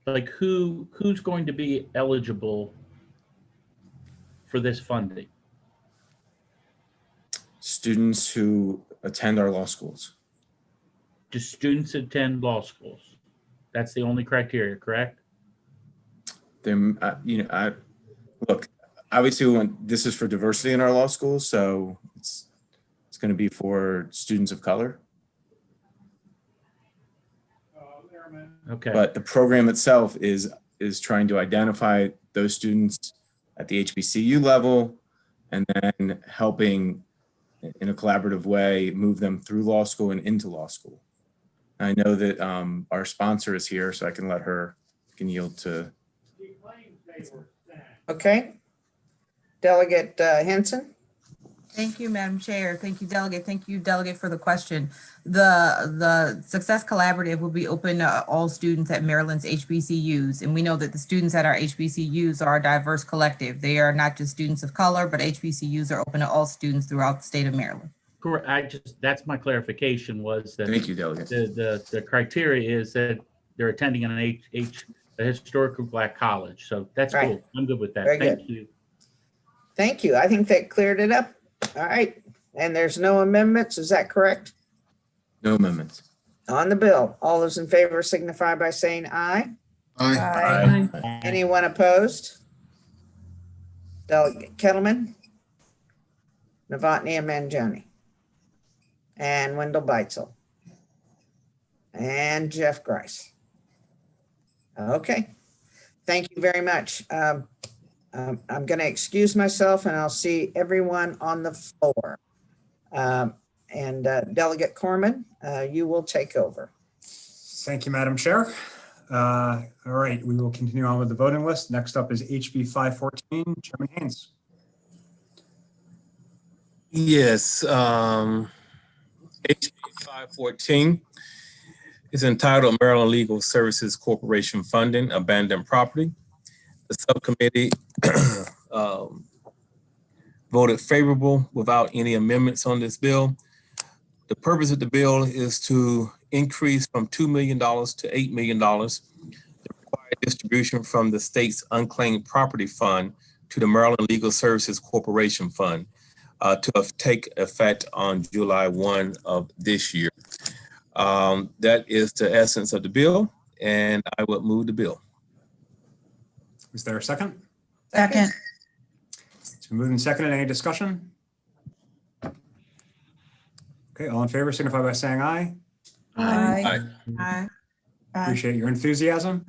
V: Like who's going to be eligible for this funding?
T: Students who attend our law schools.
V: Do students attend law schools? That's the only criteria, correct?
T: Then, look, obviously this is for diversity in our law schools, so it's going to be for students of color.
V: Okay.
T: But the program itself is trying to identify those students at the HBCU level and then helping in a collaborative way move them through law school and into law school. I know that our sponsor is here, so I can let her, yield to.
A: Okay. Delegate Henson.
E: Thank you, Madam Chair. Thank you, Delegate. Thank you, Delegate, for the question. The Success Collaborative will be open to all students at Maryland's HBCUs. And we know that the students at our HBCUs are a diverse collective. They are not just students of color, but HBCUs are open to all students throughout the state of Maryland.
V: Correct. That's my clarification was that
T: Thank you, Delegate.
V: the criteria is that they're attending an a historically Black college. So that's
A: Right.
V: cool. I'm good with that.
A: Very
V: Thank
A: good.
V: you.
A: Thank you. I think that cleared it up. All right. And there's no amendments. Is that correct?
T: No amendments.
A: On the bill, all those in favor signify by saying aye.
K: Aye.
A: Anyone opposed? Delegate Kettleman, Novotny and Mangione, and Wendell Beitzel, and Jeff Grice. Okay, thank you very much. I'm going to excuse myself and I'll see everyone on the floor. Delegate Corman, you will take over.
I: Thank you, Madam Chair. All right, we will continue on with the voting list. Next up is HB 514, Chairman Haynes.
C: Yes, HB 514 is entitled Maryland Legal Services Corporation Funding, Abandoned Property. The subcommittee voted favorable without any amendments on this bill. The purpose of the bill is to increase from $2 million to $8 million the required distribution from the state's unclaimed property fund to the Maryland Legal Services Corporation Fund to take effect on July 1 of this year. That is the essence of the bill, and I would move the bill.
I: Is there a second?
G: Second.
I: It's been moved and seconded. Any discussion? Okay, all in favor signify by saying aye.
K: Aye.
G: Aye.
I: Appreciate your enthusiasm.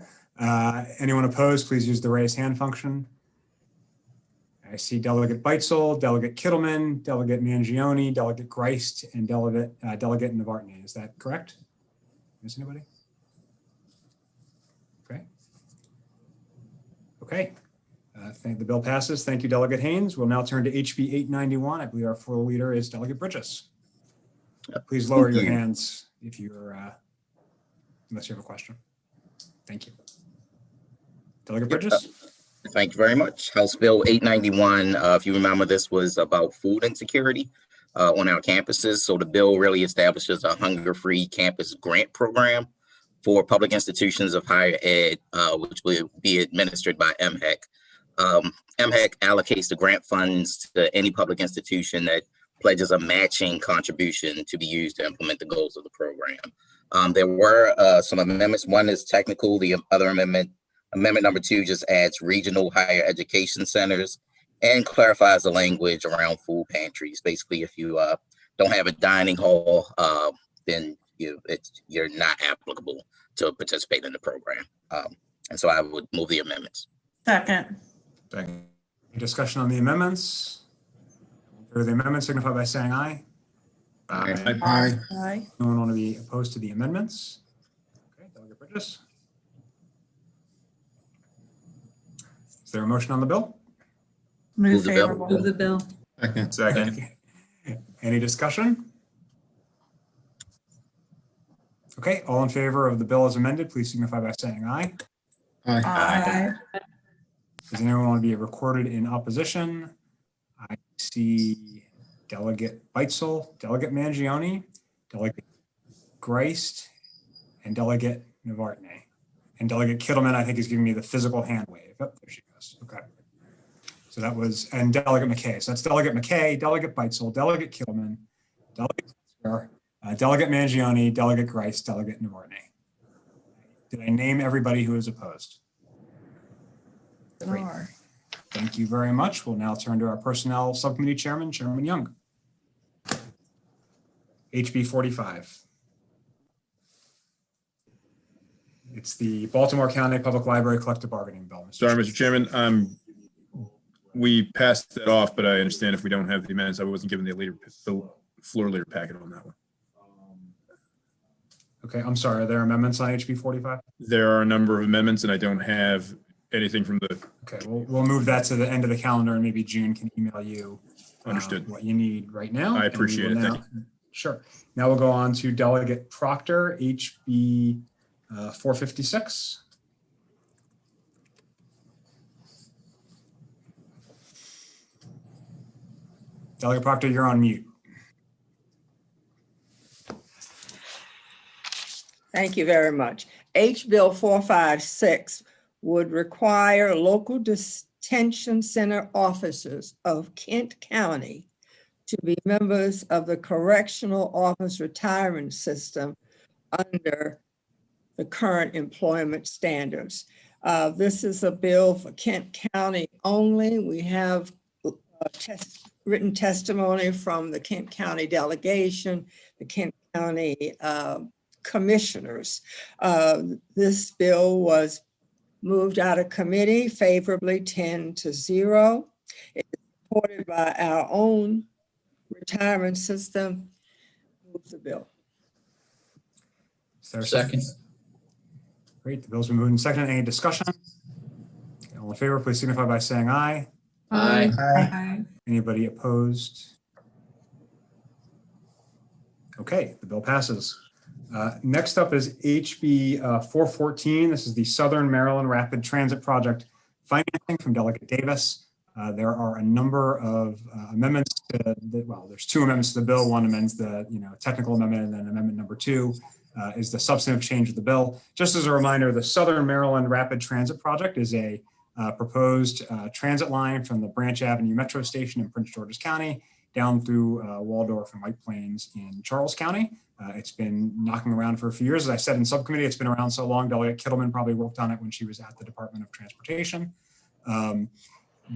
I: Anyone opposed, please use the raise hand function. I see Delegate Beitzel, Delegate Kittleman, Delegate Mangione, Delegate Grice, and Delegate Novotny. Is that correct? Is anybody? Okay. Okay. The bill passes. Thank you, Delegate Haynes. We'll now turn to HB 891. I believe our floor leader is Delegate Bridges. Please lower your hands if you're, unless you have a question. Thank you. Delegate Bridges.
L: Thank you very much. House Bill 891, if you remember, this was about food insecurity on our campuses. So the bill really establishes a hunger-free campus grant program for public institutions of higher ed, which will be administered by MHEC. MHEC allocates the grant funds to any public institution that pledges a matching contribution to be used to implement the goals of the program. There were some amendments. One is technical. The other amendment number 2 just adds regional higher education centers and clarifies the language around food pantries. Basically, if you don't have a dining hall, then you're not applicable to participate in the program. And so I would move the amendments.
G: Second.
I: Any discussion on the amendments? For the amendments, signify by saying aye.
T: Aye.
K: Aye.
I: Anyone want to be opposed to the amendments? Okay, Delegate Bridges. Is there a motion on the bill?
G: Move
L: the bill.
G: favorable.
L: Move
G: the bill.
J: Second.
I: Any discussion? Okay, all in favor of the bill as amended, please signify by saying aye.
G: Aye.
I: Does anyone want to be recorded in opposition? I see Delegate Beitzel, Delegate Mangione, Delegate Grice, and Delegate Novotny. And Delegate Kittleman, I think, is giving me the physical hand wave. Oh, there she goes. Okay. So that was, and Delegate McKay. So that's Delegate McKay, Delegate Beitzel, Delegate Kittleman, Delegate Delegate Mangione, Delegate Grice, Delegate Novotny. Did I name everybody who is opposed? Great. Thank you very much. We'll now turn to our Personnel Subcommittee Chairman, Chairman Young. HB 45. It's the Baltimore County Public Library Collective Bargaining Bill.
H: Sorry, Mr. Chairman. We passed that off, but I understand if we don't have the amendments, I wasn't given the floor leader packet on that one.
I: Okay, I'm sorry. Are there amendments on HB 45?
H: There are a number of amendments, and I don't have anything from the.
I: Okay, we'll move that to the end of the calendar, and maybe June can email you.
H: Understood.
I: What you need right now.
H: I appreciate it. Thank you.
I: Sure. Now we'll go on to Delegate Proctor, HB 456. Delegate Proctor, you're on mute.
B: Thank you very much. H Bill 456 would require local detention center officers of Kent County to be members of the Correctional Office Retirement System under the current employment standards. This is a bill for Kent County only. We have written testimony from the Kent County delegation, the Kent County commissioners. This bill was moved out of committee favorably 10-0. It's supported by our own retirement system. Move the bill.
I: Is there a
U: Second.
I: Great, the bill's been moved and seconded. Any discussion? All in favor, please signify by saying aye.
U: Aye.
O: Aye.
I: Anybody opposed? Okay, the bill passes. Next up is HB 414. This is the Southern Maryland Rapid Transit Project financing from Delegate Davis. There are a number of amendments to there's two amendments to the bill. One amends the technical amendment, and then amendment number 2 is the substantive change of the bill. Just as a reminder, the Southern Maryland Rapid Transit Project is a proposed transit line from the Branch Avenue Metro Station in Prince George's County down through Waldorf and White Plains in Charles County. It's been knocking around for a few years. As I said in subcommittee, it's been around so long, Delegate Kittleman probably worked on it when she was at the Department of Transportation.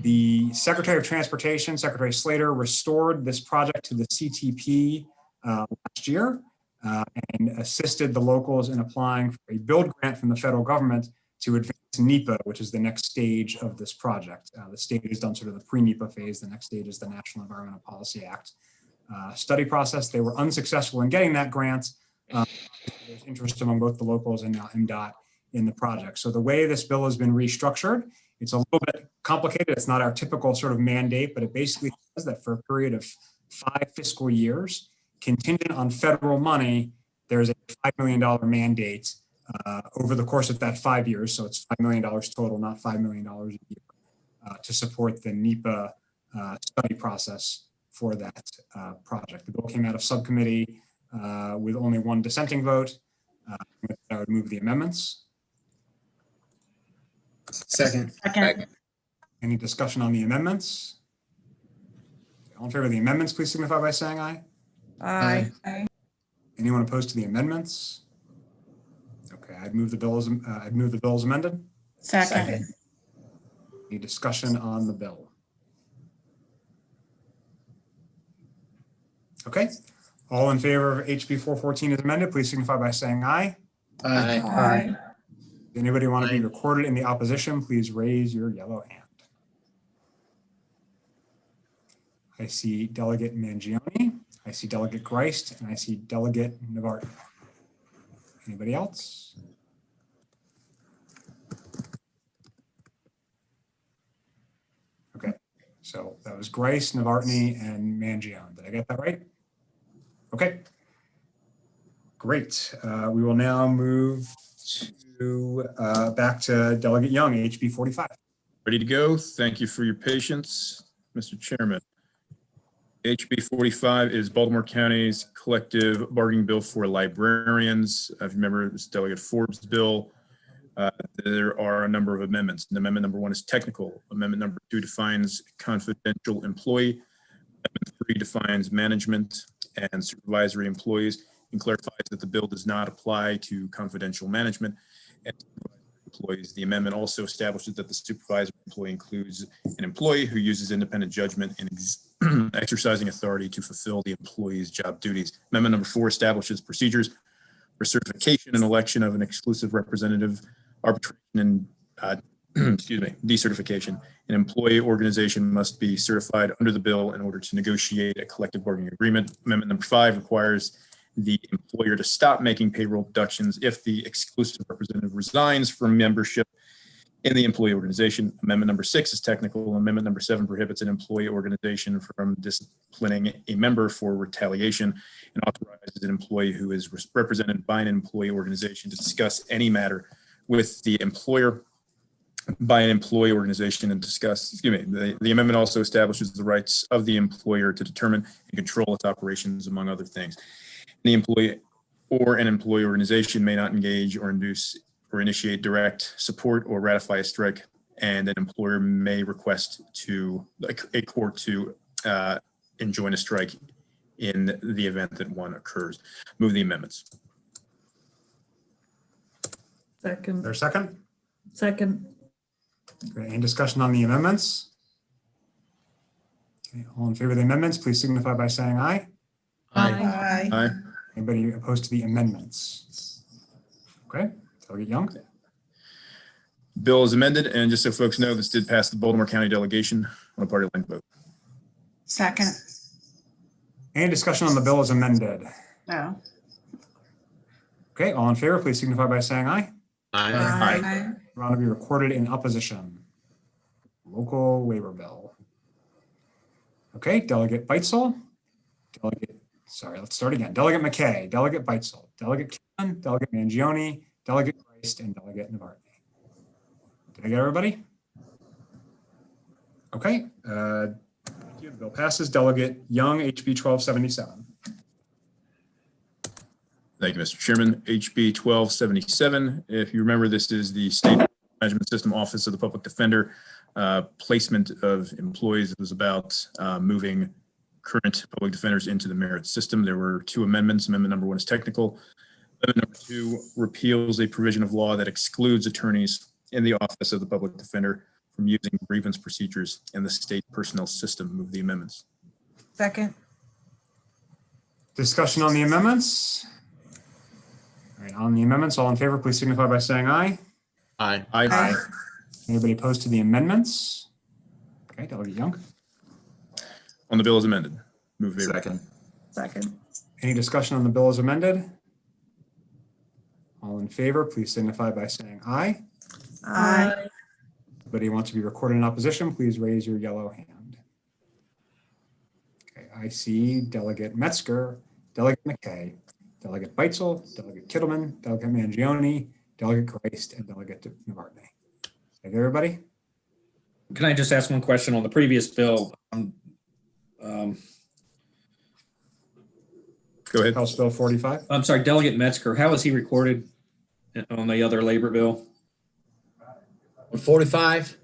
I: The Secretary of Transportation, Secretary Slater, restored this project to the CTP last year and assisted the locals in applying for a build grant from the federal government to advance NEPA, which is the next stage of this project. The state has done sort of the pre-NEPA phase. The next stage is the National Environmental Policy Act study process. They were unsuccessful in getting that grant. There's interest among both the locals and now MDOT in the project. So the way this bill has been restructured, it's a little bit complicated. It's not our typical sort of mandate, but it basically says that for a period of 5 fiscal years, contingent on federal money, there's a $5 million mandate over the course of that 5 years. So it's $5 million total, not $5 million a year, to support the NEPA study process for that project. The bill came out of subcommittee with only one dissenting vote. I would move the amendments.
U: Second.
I: Any discussion on the amendments? All in favor of the amendments, please signify by saying aye.
B: Aye.
I: Anyone opposed to the amendments? Okay, I'd move the bill as amended.
B: Second.
I: Any discussion on the bill? Okay, all in favor of HB 414 as amended, please signify by saying aye.
B: Aye.
I: Does anybody want to be recorded in the opposition? Please raise your yellow hand. I see Delegate Mangione, I see Delegate Greist, and I see Delegate Navarro. Anybody else? Okay, so that was Greist, Navartney, and Mangione. Did I get that right? Okay, great. We will now move to back to Delegate Young, HB 45.
H: Ready to go. Thank you for your patience, Mr. Chairman. HB 45 is Baltimore County's collective bargaining bill for librarians. If you remember, this is Delegate Forbes' bill. There are a number of amendments. And amendment number 1 is technical. Amendment number 2 defines confidential employee. Amendment 3 defines management and supervisory employees and clarifies that the bill does not apply to confidential management and employees. The amendment also establishes that the supervisory employee includes an employee who uses independent judgment in exercising authority to fulfill the employee's job duties. Amendment number 4 establishes procedures for certification and election of an exclusive representative, arbitration, and decertification. An employee organization must be certified under the bill in order to negotiate a collective bargaining agreement. Amendment number 5 requires the employer to stop making payroll deductions if the exclusive representative resigns from membership in the employee organization. Amendment number 6 is technical. Amendment number 7 prohibits an employee organization from disciplining a member for retaliation and authorizes an employee who is represented by an employee organization to discuss any matter with the employer by an employee organization and discuss, the amendment also establishes the rights of the employer to determine and control its operations, among other things. The employee or an employee organization may not engage or induce or initiate direct support or ratify a strike, and an employer may request a court to enjoin a strike in the event that one occurs. Move the amendments.
I: Is there a second?
K: Second.
I: Okay, any discussion on the amendments? Okay, all in favor of the amendments, please signify by saying aye.
K: Aye.
H: Aye.
I: Anybody opposed to the amendments? Okay, Delegate Young.
H: Bill is amended, and just so folks know, this did pass the Baltimore County delegation on a party line vote.
G: Second.
I: Any discussion on the bill as amended?
G: No.
I: Okay, all in favor, please signify by saying aye.
K: Aye.
I: Want to be recorded in opposition. Local waiver bill. Okay, Delegate Beitzel. Let's start again. Delegate McKay, Delegate Beitzel, Delegate Kellen, Delegate Mangione, Delegate Christ, and Delegate Navarre. Did I get everybody? Okay, thank you. The bill passes. Delegate Young, HB 1277.
H: Thank you, Mr. Chairman. HB 1277. If you remember, this is the State Management System Office of the Public Defender placement of employees. It was about moving current public defenders into the merit system. There were two amendments. Amendment number 1 is technical. Amendment number 2 repeals a provision of law that excludes attorneys in the Office of the Public Defender from using grievance procedures in the state personnel system. Move the amendments.
E: Second.
I: Discussion on the amendments? All right, on the amendments, all in favor, please signify by saying aye.
U: Aye.
H: Aye.
I: Anybody opposed to the amendments? Okay, Delegate Young.
H: On the bill as amended. Move favor.
K: Second.
I: Any discussion on the bill as amended? All in favor, please signify by saying aye.
K: Aye.
I: Anybody wants to be recorded in opposition, please raise your yellow hand. Okay, I see Delegate Metzger, Delegate McKay, Delegate Beitzel, Delegate Kittleman, Delegate Mangione, Delegate Christ, and Delegate Navarre. Thank you, everybody.
N: Can I just ask one question on the previous bill?
H: Go ahead.
I: House Bill 45.
N: I'm sorry, Delegate Metzger, how is he recorded on the other labor bill?
U: 45?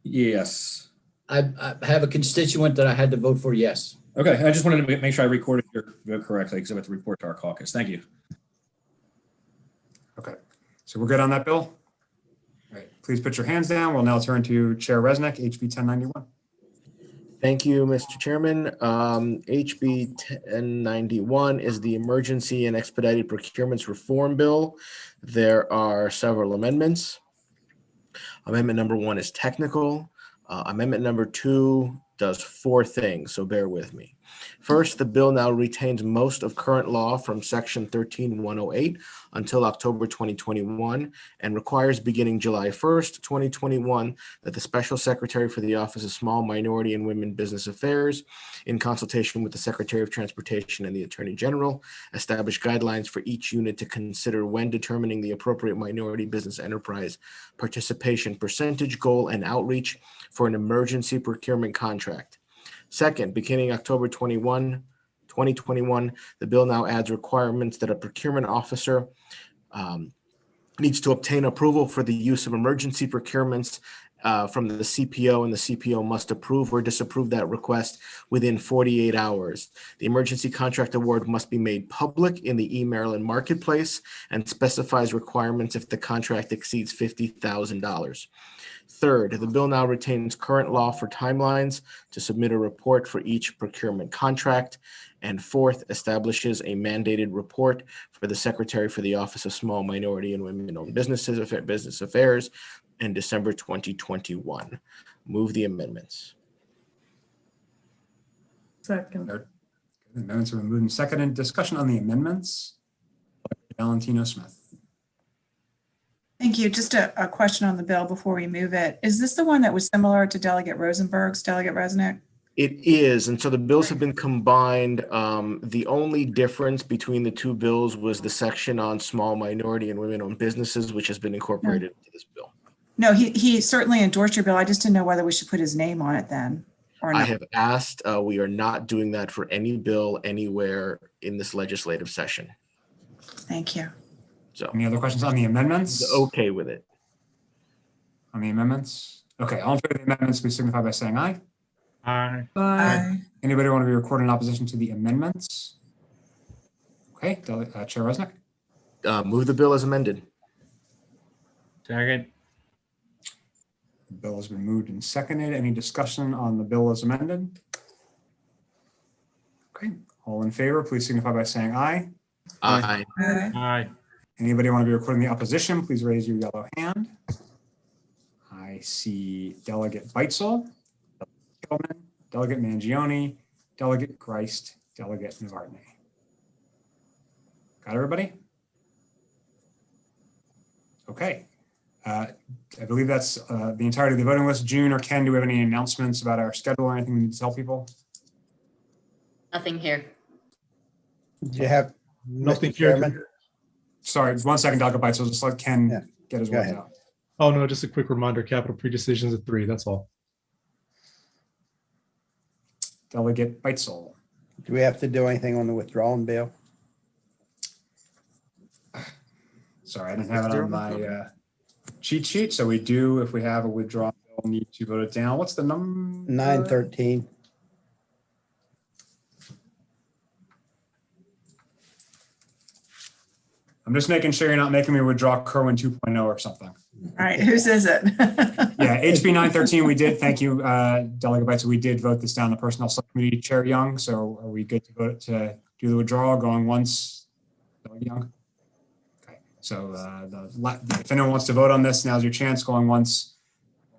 N: Yes.
U: I have a constituent that I had to vote for yes.
N: Okay, I just wanted to make sure I recorded your vote correctly because I have to report to our caucus. Thank you.
I: Okay, so we're good on that bill? All right, please put your hands down. We'll now turn to Chair Resnick, HB 1091.
F: Thank you, Mr. Chairman. HB 1091 is the Emergency and Expedited Procurements Reform Bill. There are several amendments. Amendment number 1 is technical. Amendment number 2 does 4 things, so bear with me. First, the bill now retains most of current law from Section 13108 until October 2021 and requires beginning July 1st, 2021, that the Special Secretary for the Office of Small, Minority, and Women Business Affairs, in consultation with the Secretary of Transportation and the Attorney General, establish guidelines for each unit to consider when determining the appropriate minority business enterprise participation percentage goal and outreach for an emergency procurement contract. Second, beginning October 2021, the bill now adds requirements that a procurement officer needs to obtain approval for the use of emergency procurements from the CPO, and the CPO must approve or disapprove that request within 48 hours. The emergency contract award must be made public in the e-Maryland marketplace and specifies requirements if the contract exceeds $50,000. Third, the bill now retains current law for timelines to submit a report for each procurement contract. And fourth, establishes a mandated report for the Secretary for the Office of Small, Minority, and Women-Owned Business Affairs in December 2021. Move the amendments.
K: Second.
I: The amendments have been moved and seconded. Discussion on the amendments. Valentino Smith.
G: Thank you. Just a question on the bill before we move it. Is this the one that was similar to Delegate Rosenberg's, Delegate Resnick?
F: It is, and so the bills have been combined. The only difference between the two bills was the section on small, minority, and women-owned businesses, which has been incorporated into this bill.
G: No, he certainly endorsed your bill. I just didn't know whether we should put his name on it then or
F: I
G: not.
F: have asked, we are not doing that for any bill anywhere in this legislative session.
G: Thank you.
T: So
I: Any other questions on the amendments?
F: Okay with it.
I: On the amendments? Okay, all in favor of the amendments, please signify by saying aye.
V: Aye.
K: Bye.
I: Anybody want to be recorded in opposition to the amendments? Okay, Chair Resnick,
F: Move the bill as amended.
V: Second.
I: the bill has been moved and seconded. Any discussion on the bill as amended? Okay, all in favor, please signify by saying aye.
F: Aye.
V: Aye.
I: Anybody want to be recording the opposition, please raise your yellow hand. I see Delegate Beitzel, Delegate Delegate Mangione, Delegate Christ, Delegate Navarne. Got everybody? Okay. I believe that's the entirety of the voting list. June or Ken, do we have any announcements about our schedule or anything we need to tell people?
P: Nothing here.
M: Do you have,
Q: Nothing
M: Mr.
Q: here.
M: Chairman?
I: Sorry, 1 second, Delegate Beitzel, just let Ken get his
M: go
I: words
M: ahead.
I: out.
Q: Oh, no, just a quick reminder, capital pre-decisions at 3, that's all.
I: Delegate Beitzel.
M: Do we have to do anything on the withdrawn bill?
I: Sorry, I didn't have it on my cheat sheet. So we do, if we have a withdrawal bill, need to vote it down. What's the number?
M: 913.
I: I'm just making sure you're not making me withdraw Kerwin 2.0 or something.
G: All right, whose is it?
I: Yeah, HB 913, we did. Thank you, Delegate Beitzel. We did vote this down, the Personnel Subcommittee, Chair Young. So are we good to vote to do the withdrawal going once? Delegate Young? Okay, so if anyone wants to vote on this, now's your chance, going once,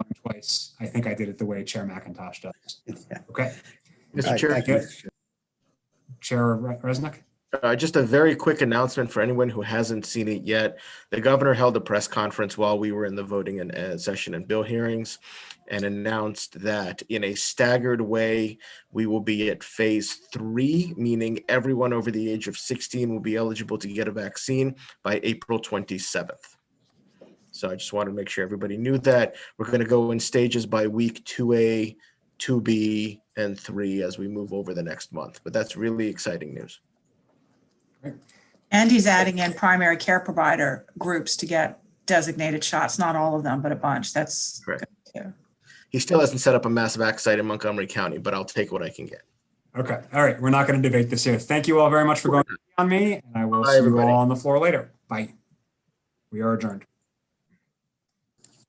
I: going twice. I think I did it the way Chair McIntosh does. Okay.
F: Mr. Chair.
I: Chair Resnick?
F: Just a very quick announcement for anyone who hasn't seen it yet. The governor held a press conference while we were in the voting and session and bill hearings and announced that in a staggered way, we will be at phase 3, meaning everyone over the age of 16 will be eligible to get a vaccine by April 27th. So I just wanted to make sure everybody knew that. We're going to go in stages by week 2A, 2B, and 3 as we move over the next month. But that's really exciting news.
G: And he's adding in primary care provider groups to get designated shots, not all of them, but a bunch. That's
F: correct.
G: Good too.
F: He still hasn't set up a mass vac site in Montgomery County, but I'll take what I can get.
I: Okay. All right. We're not going to debate this here. Thank you all very much for going on me, and I will
F: Bye,
I: see
F: everybody.
I: you all on the floor later. Bye. We are adjourned.